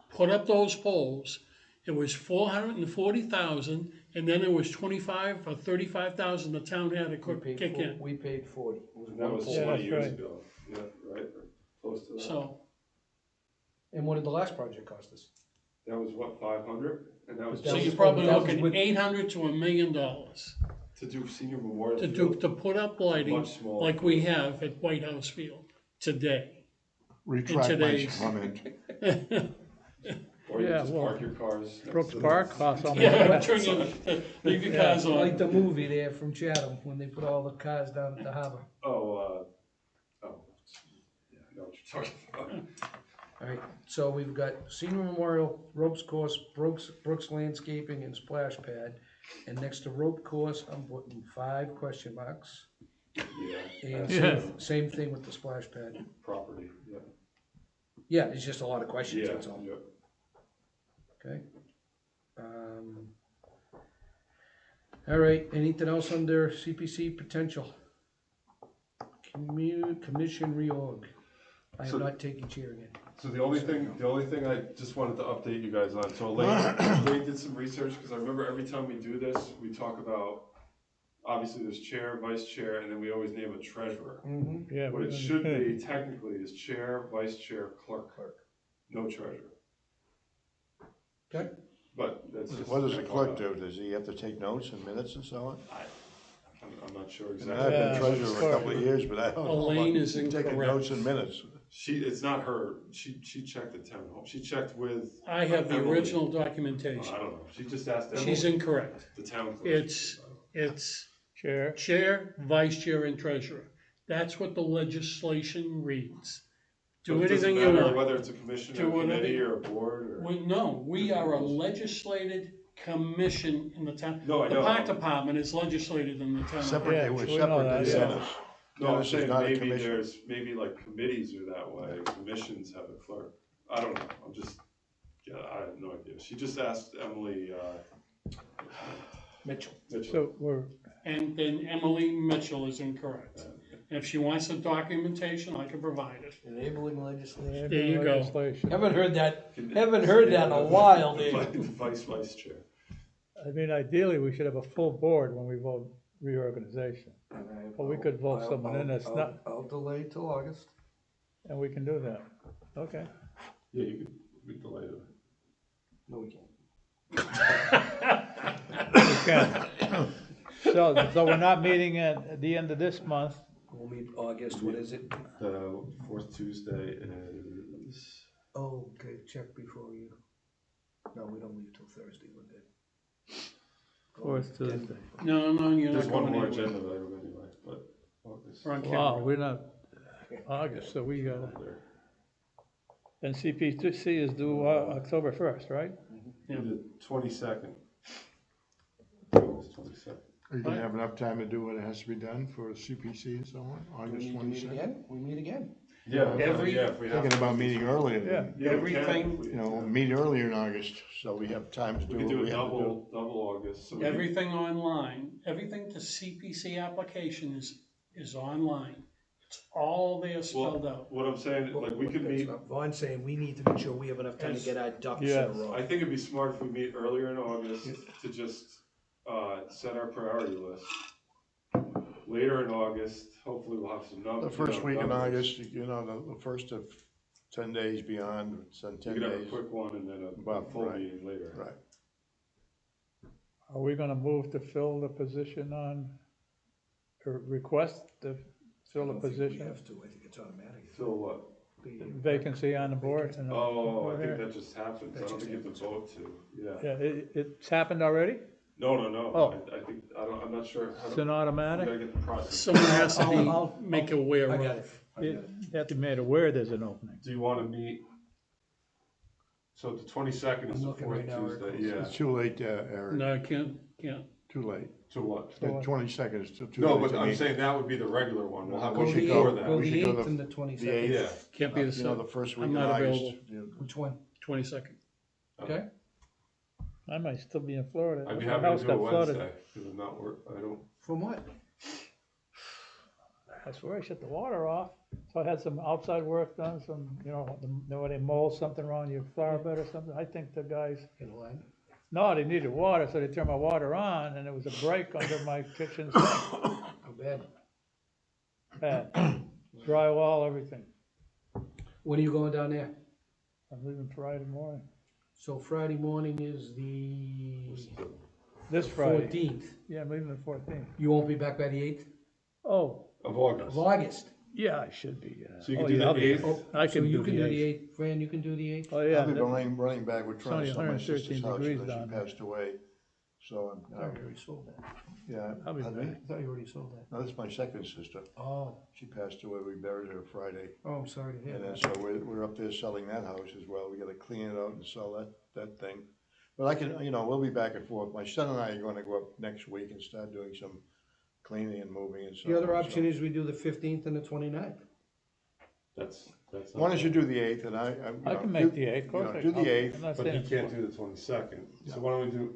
put up those poles. It was 440,000, and then it was 25 or 35,000 the town had to kick in. We paid 40. It was and that one was pole. Yeah, 20 that's years right. ago, yeah, right, or close to that. So, And what did the last project cost us? That was what, 500? And that was That so was you're just probably that was looking with- 800 to $1 million to do senior memorial to field. put up lighting Much smaller. like we have at White House Field today. Retract my today's- comment. Or you Yeah, just well, park your cars. next Brooks to the- Park costs almost Yeah, that. turn your, leave your cars Like the on. movie there from Chatham, when they put all the cars down at the harbor. Oh, yeah, I know what you're talking about. All right, so we've got senior memorial, ropes course, Brooks landscaping and splash pad. And next to rope course, I'm putting 5 question marks. Yeah. And that's, Yeah. same thing with the splash pad. Property, yeah. Yeah, it's just a lot of questions, Yeah, that's all. yeah. Okay. All right, anything else under CPC potential? Commission reorg. I So- am not taking chair again. So the only thing I just wanted to update you guys on, so Elaine did some research, because I remember every time we do this, we talk about, obviously there's chair, vice chair, and then we always name a treasurer. Mm-hmm. Yeah. What it should be technically is chair, vice chair, clerk, no treasurer. Okay. But that's just. What does the clerk do? Does he have to take notes and minutes and so on? I'm not sure And exactly. I've been Yeah, treasurer for a clerk. couple of years, but I don't know Elaine about is taking incorrect. notes and minutes. It's not her, she checked the town hall, she checked with. I have the Emily. original I documentation. don't know, she just asked Emily. She's incorrect. The town clerk. It's Chair, chair, vice chair, and treasurer. That's what the legislation reads. But Do it doesn't anything you matter want. whether it's a commission Do or a whatever committee you- or a board or. No, we are a legislated commission in the town. No, I The know. park department is legislated in the town. Separate, Yeah, they were we know separate that, than yeah. Dennis. No, I'm Dennis is saying not a maybe commission. maybe like committees are that way, commissions have a clerk. I don't know, I have no idea. She just asked Emily, Mitchell. Mitchell. so we're, And then Emily Mitchell is incorrect. And if she wants the documentation, I can provide it. Enabling legislation. There you go. legislation. Haven't heard that in a while, David. Vice chair. I mean, ideally, we should have a full board when we vote reorganization, but we could vote someone in that's not, I'll delay till August. and we can do that. Okay. Yeah, we can delay it. No, we can't. We can. So we're not meeting at the end of this month. We'll meet August, what is it? The fourth Tuesday is, Oh, okay, check before you. No, we don't leave till Thursday, we're good. Fourth Tuesday. No, you're there's not one going more anywhere. agenda item anyway, but. August. We're on Wow, camera. we're not, August, so we gotta, and CPC is due October 1st, right? Yeah. The 22nd. August 22nd. Are you gonna have enough time to do what has to be done for CPC and so on, Do we August need to meet 22nd? again? We meet again. Yeah, Every- yeah, if we have. Thinking about meeting earlier, Yeah. than- Yeah, we can. everything- you know, meet earlier in August, so we have time to We do can what do we a have to do. double August. So we can- Everything online, everything to CPC application is online. It's all there spelled Well, out. what I'm saying, like, we could meet, Vaughn's saying we need to make sure we have enough time to get our ducks in a Yes. row. I think it'd be smart if we meet earlier in August to just, set our priority list. Later in August, hopefully we'll have some numbers. The first week in August, you know, the first of 10 days beyond, it's on We 10 could have a days. quick one and then a But, full right, meeting later. Right. Are we gonna move to fill the position on, or request to fill the We position, have to, I think it's automatic. Fill what? vacancy on the board? and, Oh, I over think there? that just happens. I That don't just think you have to vote to, yeah. Yeah, it's happened already? No, Oh. I think, I'm not sure. It's an We automatic? gotta get the process. Someone has to I'll- be, make aware I got of. it. I You got it. have to be made aware there's an opening. Do you wanna meet? So the 22nd is I'm the looking fourth right now, Tuesday, Eric. yeah. It's too late, Eric, No, I can't. too late. To what? The 22nd is too late. No, but to I'm meet. saying that would be the regular one. We'll have We one should before go- that. Go we the should go 8th the- and the The 22nd. 8th. eighth, Can't be the you know, same. the first week I'm in not August. available. you- Which one? 22nd. Okay. I might still be in Florida. I'd be My happy house to do got it flooded. Wednesday, because I'm not I don't, From what? I swear I shut the water off. So I had some outside work done, where they mold something wrong in your flower bed or something. I think the guys, In line? no, they needed water, so they turned my water on, and there was a break under my kitchen sink. How bad? Bad. Drywall, everything. When are you going down there? I'm leaving Friday morning. So Friday morning is the This Friday. 14th. Yeah, I'm leaving the 14th. You won't be back by the 8th Oh, Of of August. August? yeah, I should be. So you can oh, do yeah, the I'll be 8th? back. I So can you do can the do the 8th. 8th, Fran, you can do the 8th? Oh, yeah. I'll be running back, we're trying to It's sell only my sister's 113 house degrees because down she there. passed away. So, I thought you already sold that. yeah. I'll be pardon me? back. I thought you already sold that. No, this is my second sister. Oh, She passed away, we buried her Friday. oh, I'm sorry to hear And then, that. so we're up there selling that house as well, we gotta clean it out and sell that thing. But I can, we'll be back and forth, my son and I are gonna go up next week and start doing some cleaning and moving and so. The other option is we do the 15th and the 29th. That's. Why don't you do the 8th and I can make the 8th, of course. do the 8th. I'm not But he saying- can't do the 22nd, so why don't we do,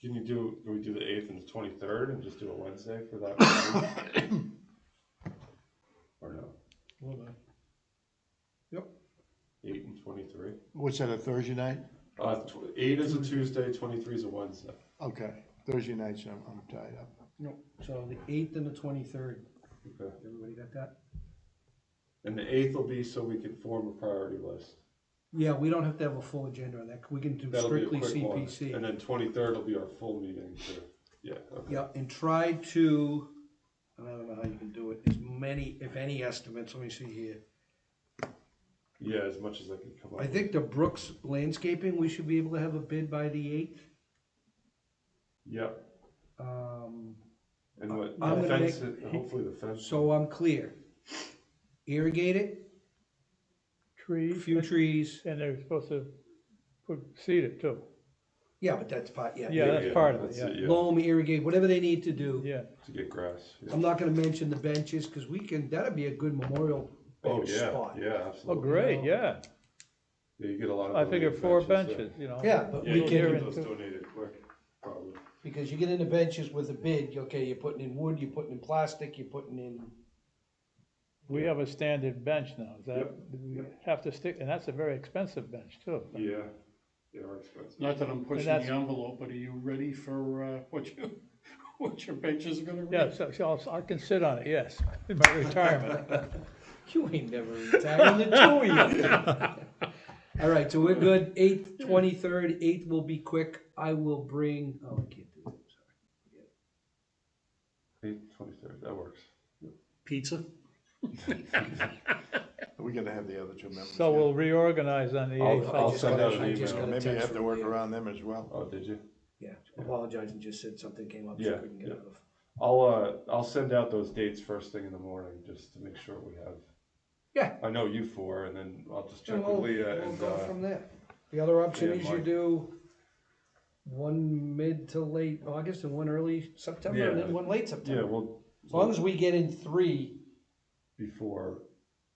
can we do the 8th and the 23rd and just do a Wednesday for that? meeting? Or no, Hold on. Yep. 8 and 23? What's that, a Thursday night? 8 is a Tuesday, 23 is a Wednesday. Okay, Thursday nights I'm tied up. No, so the 8th and the 23rd. Okay. Everybody got that? And the 8th will be so we can form a priority list. Yeah, we don't have to have a full agenda on that. We can do That'll be a strictly quick one. CPC. And then 23rd will be our full meeting too. Yeah, okay. Yeah, and try to, and I don't know how you can do it, as many, if any estimates, let me see here. Yeah, as much as I can come up I with. think the Brooks landscaping, we should be able to have a bid by the 8th. Yep, and what, I'm the gonna fence, hopefully the fence. So I'm clear. Irrigate it, a Trees, few trees. and they're supposed to seed it too. Yeah, but that's part, yeah. Yeah, that's part of it, that's yeah. Loam, irrigate, whatever they need to do. Yeah, To get grass. Yeah. I'm not gonna mention the benches, cause that'd be a good memorial Oh, bench yeah, spot. yeah, oh, absolutely. great, yeah. Yeah, you get a lot of. I figure donated 4 benches, benches, you know. Yeah, but Yeah, we you can- can Here get in those two- donated quick, probably. Because you get into benches with a bid, okay, you're putting in wood, you're putting in plastic, you're putting in, We have a standard bench now, is that, Yep. we have to stick, and that's a very expensive bench too. Yeah, they are expensive. Not that I'm pushing that's- the envelope, but are you ready for, what your benches are gonna be? Yeah, so I can sit on it, yes, in my retirement. you ain't never retiring the two of you. All right, so we're good, 8th, 23rd, 8th will be quick, I will bring, oh, I can't do it, sorry. 8th, 23rd, that works. Pizza? We're gonna have the other two members. So we'll reorganize on the 8th. I'll just send got out a- an I just email. got a Maybe you text have to from work you. around them as well. Oh, did you? Yeah, apologize and just said something came up, so Yeah, I couldn't get yeah. out of. I'll send out those dates first thing in the morning, just to make sure we have. Yeah. I know you 4, and then I'll just check And with we'll Leah we'll and, go from there. The other option yeah, is you Mike. do one mid to late August and one early September, and Yeah. then one late yeah, September. well. As long as we get in 3, Before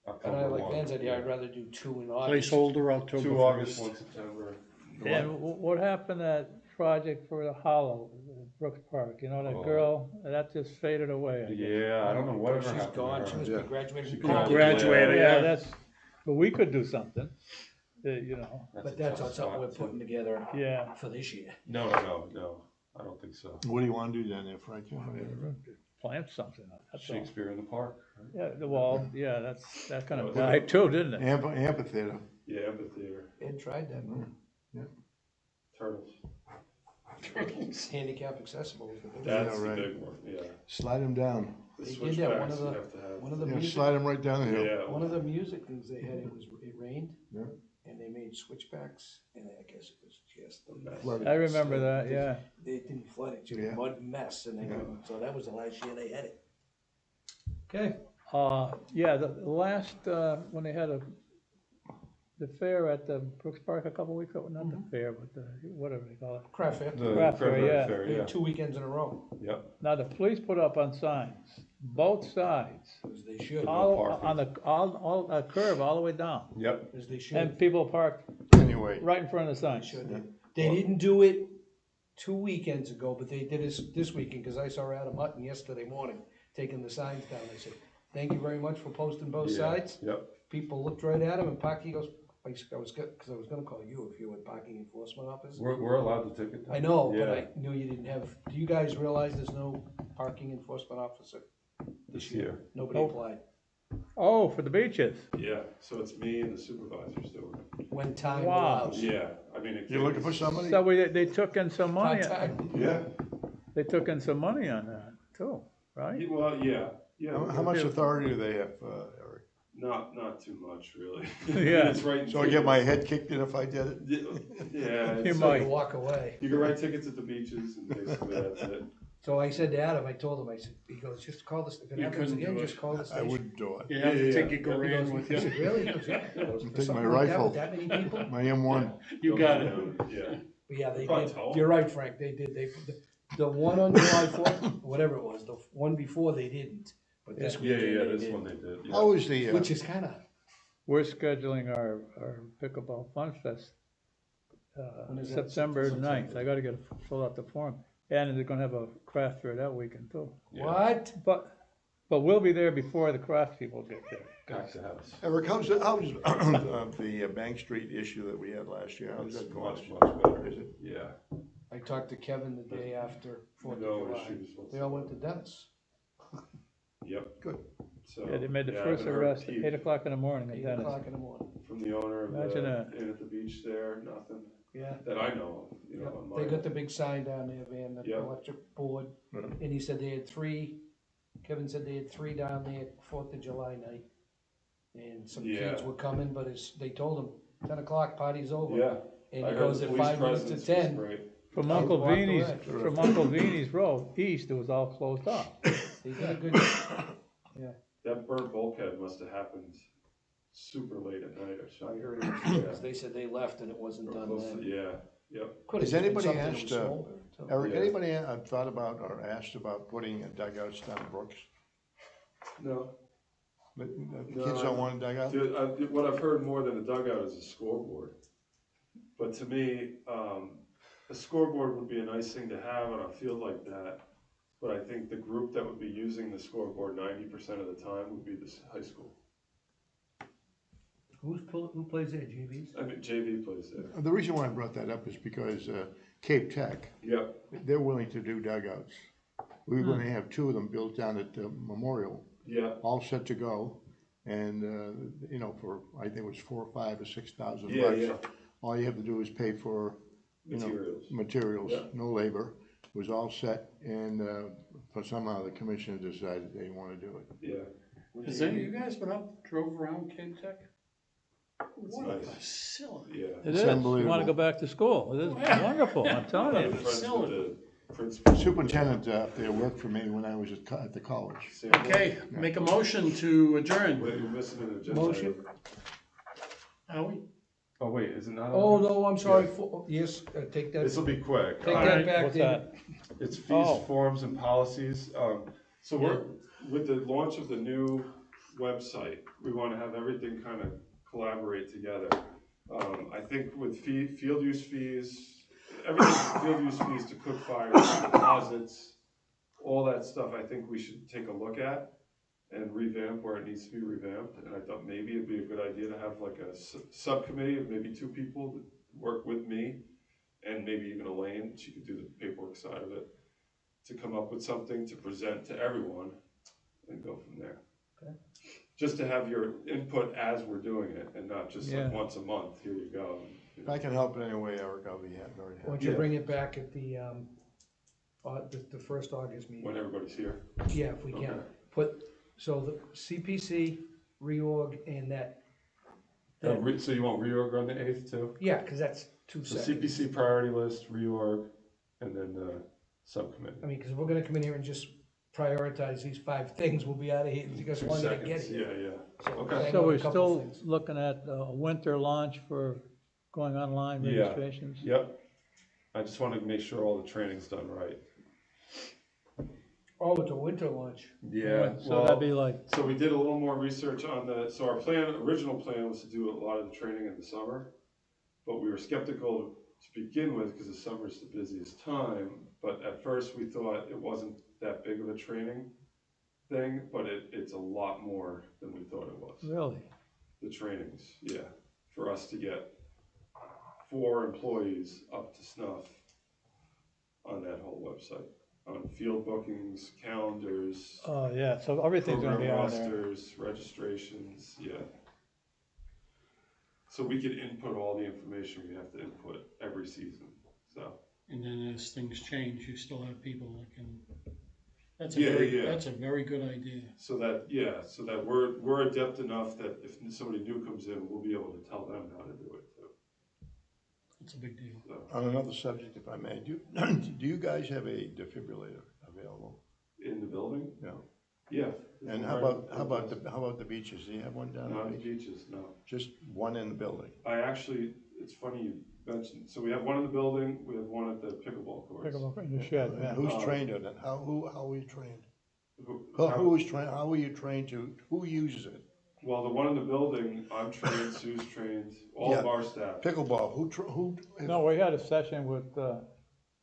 and October I like 1. Dan's idea, I'd Yeah. rather do 2 in August. Placeholder October 2 August, 1st. 1 September. And what happened to that project for the Hollow, Brooks Park, you know, that Oh. girl, that just faded away, I guess. Yeah, I don't know whatever She's happened gone, to she her. must Yeah. be graduating She from college. graduated. Yeah, Yeah. that's, but we could do something, you know, But a that's tough not something we're spot, too. putting together yeah. for this year. No, I don't think so. What do you wanna do down there, Frank? Plant something, that's all. Shakespeare in the Park. Right? Yeah, the wall, yeah, that kind of Yeah. died too, didn't it? Amphitheater. Yeah, amphitheater, Ed tried that, turtles. it's handicap accessible. is the big one. That's right. the big one, yeah. Slide them down. The They did that, one switchbacks of you the- have to have. One of the Yeah, music, slide them right down the hill. Yeah. one of the music things they had, it rained. Yeah. And they made switchbacks, and I guess it was just a mess. Flooded. I remember that, yeah. They didn't flood it, just Yeah. a mud mess, and they, Yeah. so that was the last year they had it. Okay, Yeah, the last, when they had the fair at the Brooks Park a couple weeks ago, not the fair, but the, whatever they call it. craft fair, The Craft fair, Cranberry yeah. Fair, we yeah. had 2 weekends in a row, Yep. Now, the police put up on signs, both sides, as they should, all, parking. on the, all, a curve all the way down. Yep. as they should. And people parked Anyway, right in front of the They signs. should. They didn't do it 2 weekends ago, but they did it this weekend, cause I saw Adam Hutton yesterday morning taking the signs down. I said, thank you very much for posting both Yeah, sides. Yep, People looked right at him, and Parky goes, because I was gonna call you if you were parking enforcement officer. we're allowed to ticket them. I know, but Yeah, I knew you didn't have, do you guys realize there's no parking enforcement officer this year. Nobody Oh. applied. Oh, for the beaches. Yeah, so it's me and the supervisors doing it. When time Wow. allows. Yeah, I mean, it You looking for somebody? So they took in some money, Part-time. Yeah, they took in some money on that too, right? well, yeah. How much authority do they have, Eric? Not too much, really. Yeah. It's right in So I get my tickets. head kicked in if I did it? Yeah. You it's- might. You walk away. You can write tickets at the beaches and basically that's it. So I said to Adam, I told him, I said, he goes, just call this, if it You happens couldn't again, do just it. call the I station. wouldn't do it. You have to Yeah, take yeah, your He Korean goes, with I you. said, really? He goes, yeah. He goes, Take "For something my like that rifle. with that many people? My M1. You got it. Yeah. But yeah, they Probably did, tell 'em. you're right, Frank, they did, the one on July fourth, whatever it was, the one before they didn't, but this Yeah, weekend yeah, they this did. one they did. Yeah. How was the, Which is kinda, We're scheduling our pickleball fun fest, When is that? September September. 9th. I gotta fill out the form. And they're gonna have a craft fair that weekend too. Yeah. what? But we'll be there before the craft people get there. Pack the house. Eric, how's the Bank Street issue that we had last year? How's It's that going? much better. Is it? Yeah. I talked to Kevin the day after Fourth of No July. issues They all went whatsoever. to Dennis. Yep. Good. So. Yeah, they made the yeah, I first haven't heard arrest at peep 8:00 in the morning in 8 Dennis. o'clock in the morning. From the owner of Imagine the that. inn at the beach there, nothing Yeah. that I know of, you know, on my. They got the big sign down there, Van, the Yeah. electric board, and he said they had three, Kevin said they had three down there Fourth of July night. And some Yeah. kids were coming, but they told him, 10 o'clock, party's over. Yeah. And I he heard goes the at police 5 minutes to presence was 10. great. From I Uncle walked Vini's, away. from Uncle Vini's Road east, it was all closed off. They did a good, That burnt bulkhead must have happened super late at night or I something. heard it, Yeah. they said they left and it wasn't Or done close to- then. Yeah, yep. Could've Has just been anybody something that was asked, smolder, too. Eric, Yeah. anybody thought about or asked about putting dugouts down Brooks? No. The No, kids don't want a dugout? What I've heard more than a dugout is a scoreboard. But to me, a scoreboard would be a nice thing to have on a field like that. But I think the group that would be using the scoreboard 90% of the time would be this high school. Who plays there, GVs? I mean, JV plays there. The reason why I brought that up is because Cape Tech, Yep, they're willing to do dugouts. We were gonna have two of them built down at the Memorial, yeah, all set to go. And, you know, for, I think it was $4,000 or $6,000 Yeah, bucks. yeah. All you have to do is pay for, you know, materials. materials, Yeah. no labor. It was all set, and but somehow the commission decided they didn't wanna do it. Yeah, Has any of you guys been up, drove around Cape Tech? It's What a nice. facility. yeah. It It's is, you unbelievable. wanna go back to school, it is wonderful, I'm telling I'm you. friends with Facility. the principal. Superintendent up there worked for me when I was at the college. Sam, Okay, make a motion to adjourn. Wait, you're missing an agenda. Motion. item. Howie? Oh, wait, is it not? on Oh, here? no, I'm sorry, Yeah. yes, take that, This'll be quick. take All that right, back, what's David. that? It's fees, Oh. forms, and policies. So we're, with the launch of the new website, we wanna have everything kind of collaborate together. I think with field use fees, everything from field use fees to cook fires, deposits, all that stuff, I think we should take a look at and revamp where it needs to be revamped. And I thought maybe it'd be a good idea to have like a subcommittee of maybe 2 people that work with me, and maybe even Elaine, she could do the paperwork side of it, to come up with something to present to everyone and go from there. Okay. Just to have your input as we're doing it, and not just Yeah. like once a month, here you go. you If know. I can help in any way, Eric, I'll be very Why happy. don't you Yeah. bring it back at the first August meeting? When everybody's here. Yeah, if we can. Okay. So the CPC, reorg, and that, So you want reorg on the 8th too? yeah, cause that's 2 So seconds. CPC priority list, reorg, and then subcommittee. I mean, cause we're gonna come in here and just prioritize these 5 things, we'll be out of here in just 2 longer to get seconds, here. yeah, yeah. So Okay. hang So on a we're couple still things. looking at a winter launch for going online Yeah. registrations? Yep. I just wanted to make sure all the training's done right. Oh, it's a winter launch. Yeah, So that'd be like, so we did a little more research on so our original plan was to do a lot of the training in the summer, but we were skeptical to begin with because the summer's the busiest time, but at first we thought it wasn't that big of a training. thing, but it's a lot more than we thought it was. Really? The trainings, yeah, for us to get 4 employees up to snuff on that whole website, on field bookings, calendars, Oh, yeah, so everything's gonna be program on there. rosters, registrations, yeah. So we can input all the information we have to input every season, so. And then as things change, you still have people that can, Yeah. that's a very good idea. So that we're adept enough that if somebody new comes in, we'll be able to tell them how to do it too. It's a big deal. So, On another subject, if I may, do you guys have a defibrillator available? in the building? No. Yeah. And how about the beaches? Do you have one down Not on the the beach? beaches, no. Just one in the building? I actually, it's funny you mentioned, so we have one in the building, we have one at the pickleball courts. Pick 'em up in the shed, And yeah. who's trained on it? How are you trained? How- How are you trained who uses it? Well, the one in the building, I'm trained, Sue's trained, all of Yeah. our staff. Pickleball, No, we had a session with,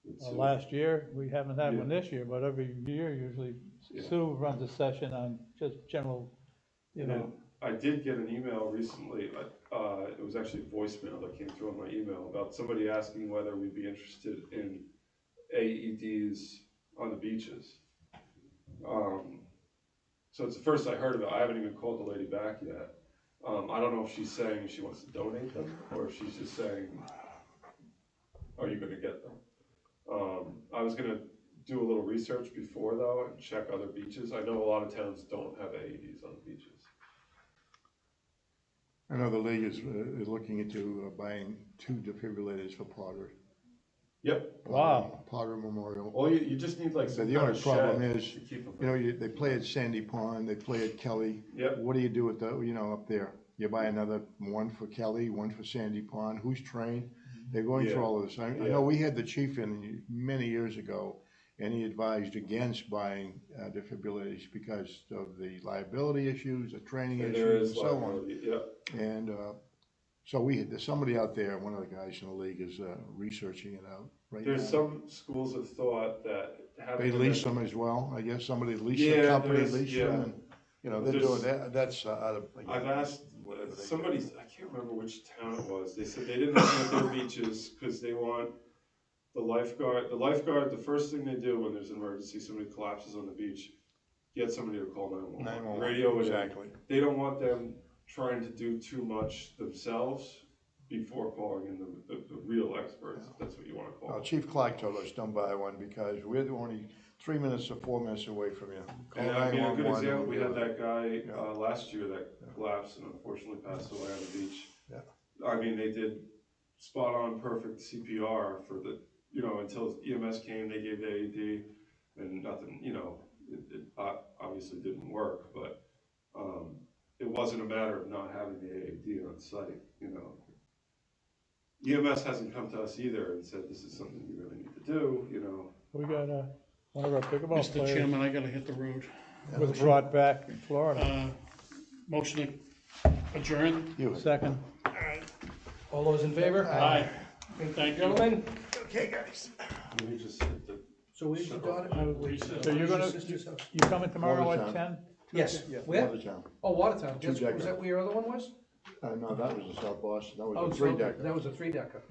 With Sue. last year, we haven't had one Yeah. this year, but every year usually Yeah. Sue runs a session on just general, you And know. then I did get an email recently, it was actually voicemail that came through on my email about somebody asking whether we'd be interested in AEDs on the beaches. So it's the first I heard of it, I haven't even called the lady back yet. I don't know if she's saying she wants to donate them, or if she's just saying, are you gonna get them? I was gonna do a little research before though, and check other beaches, I know a lot of towns don't have AEDs on the beaches. I know the league is looking into buying 2 defibrillators for Potter. Yep, Wow. Potter Memorial. all you just need like So some the kind only of problem shed is, to keep them. You know, they play at Sandy Pond, they play at Kelly. Yep, What do you do with the, up there? You buy another one for Kelly, one for Sandy Pond, who's trained? They're going through Yeah. all of this. I Yeah. know we had the chief in many years ago, and he advised against buying defibrillators because of the liability issues, the training and there issues, is and so on. liability, yep, And so there's somebody out there, one of the guys in the league is researching it out right now. there's some schools of thought that having. They them lease at- them as well, I guess, somebody leased Yeah, a company, there's- leased yeah. them, and, they're There's- doing that, that's out of. again, I've asked whatever they do. somebody, I can't remember which town it was, they said they didn't have them at their beaches, cause they want the lifeguard, the first thing they do when there's an emergency, somebody collapses on the beach, get somebody to call 911, 911, radio it in. exactly. They don't want them trying to do too much themselves before calling in the real experts, if that's what you wanna call it. Chief Clark told us don't buy one because we're only 3 minutes or 4 minutes away from you. Call And I mean, a good 911 example, we had and that guy, Yeah. last year that collapsed and unfortunately passed away on the beach. Yeah. I mean, they did spot on perfect CPR for the, until EMS came, they gave the AED and nothing, it obviously didn't work, but, it wasn't a matter of not having the AED on site, EMS hasn't come to us either and said, this is something you really need to do, We got, one of our pickleball Mr. players Chairman, I gotta hit the road. was brought back in Florida. Motion to adjourn. You. Second. All those in favor? Aye. Thank you. Gentlemen, Okay, guys. We just hit the. so where's your daughter? Recess. So you're gonna, Where's your sister's house? you coming tomorrow at Watertown. 10? Yes, Yeah. where? Watertown. Oh, Watertown, Two was decker. that where your other one was? No, that was the South Boston, that Oh, was a so 3-decker. that was a 3-decker.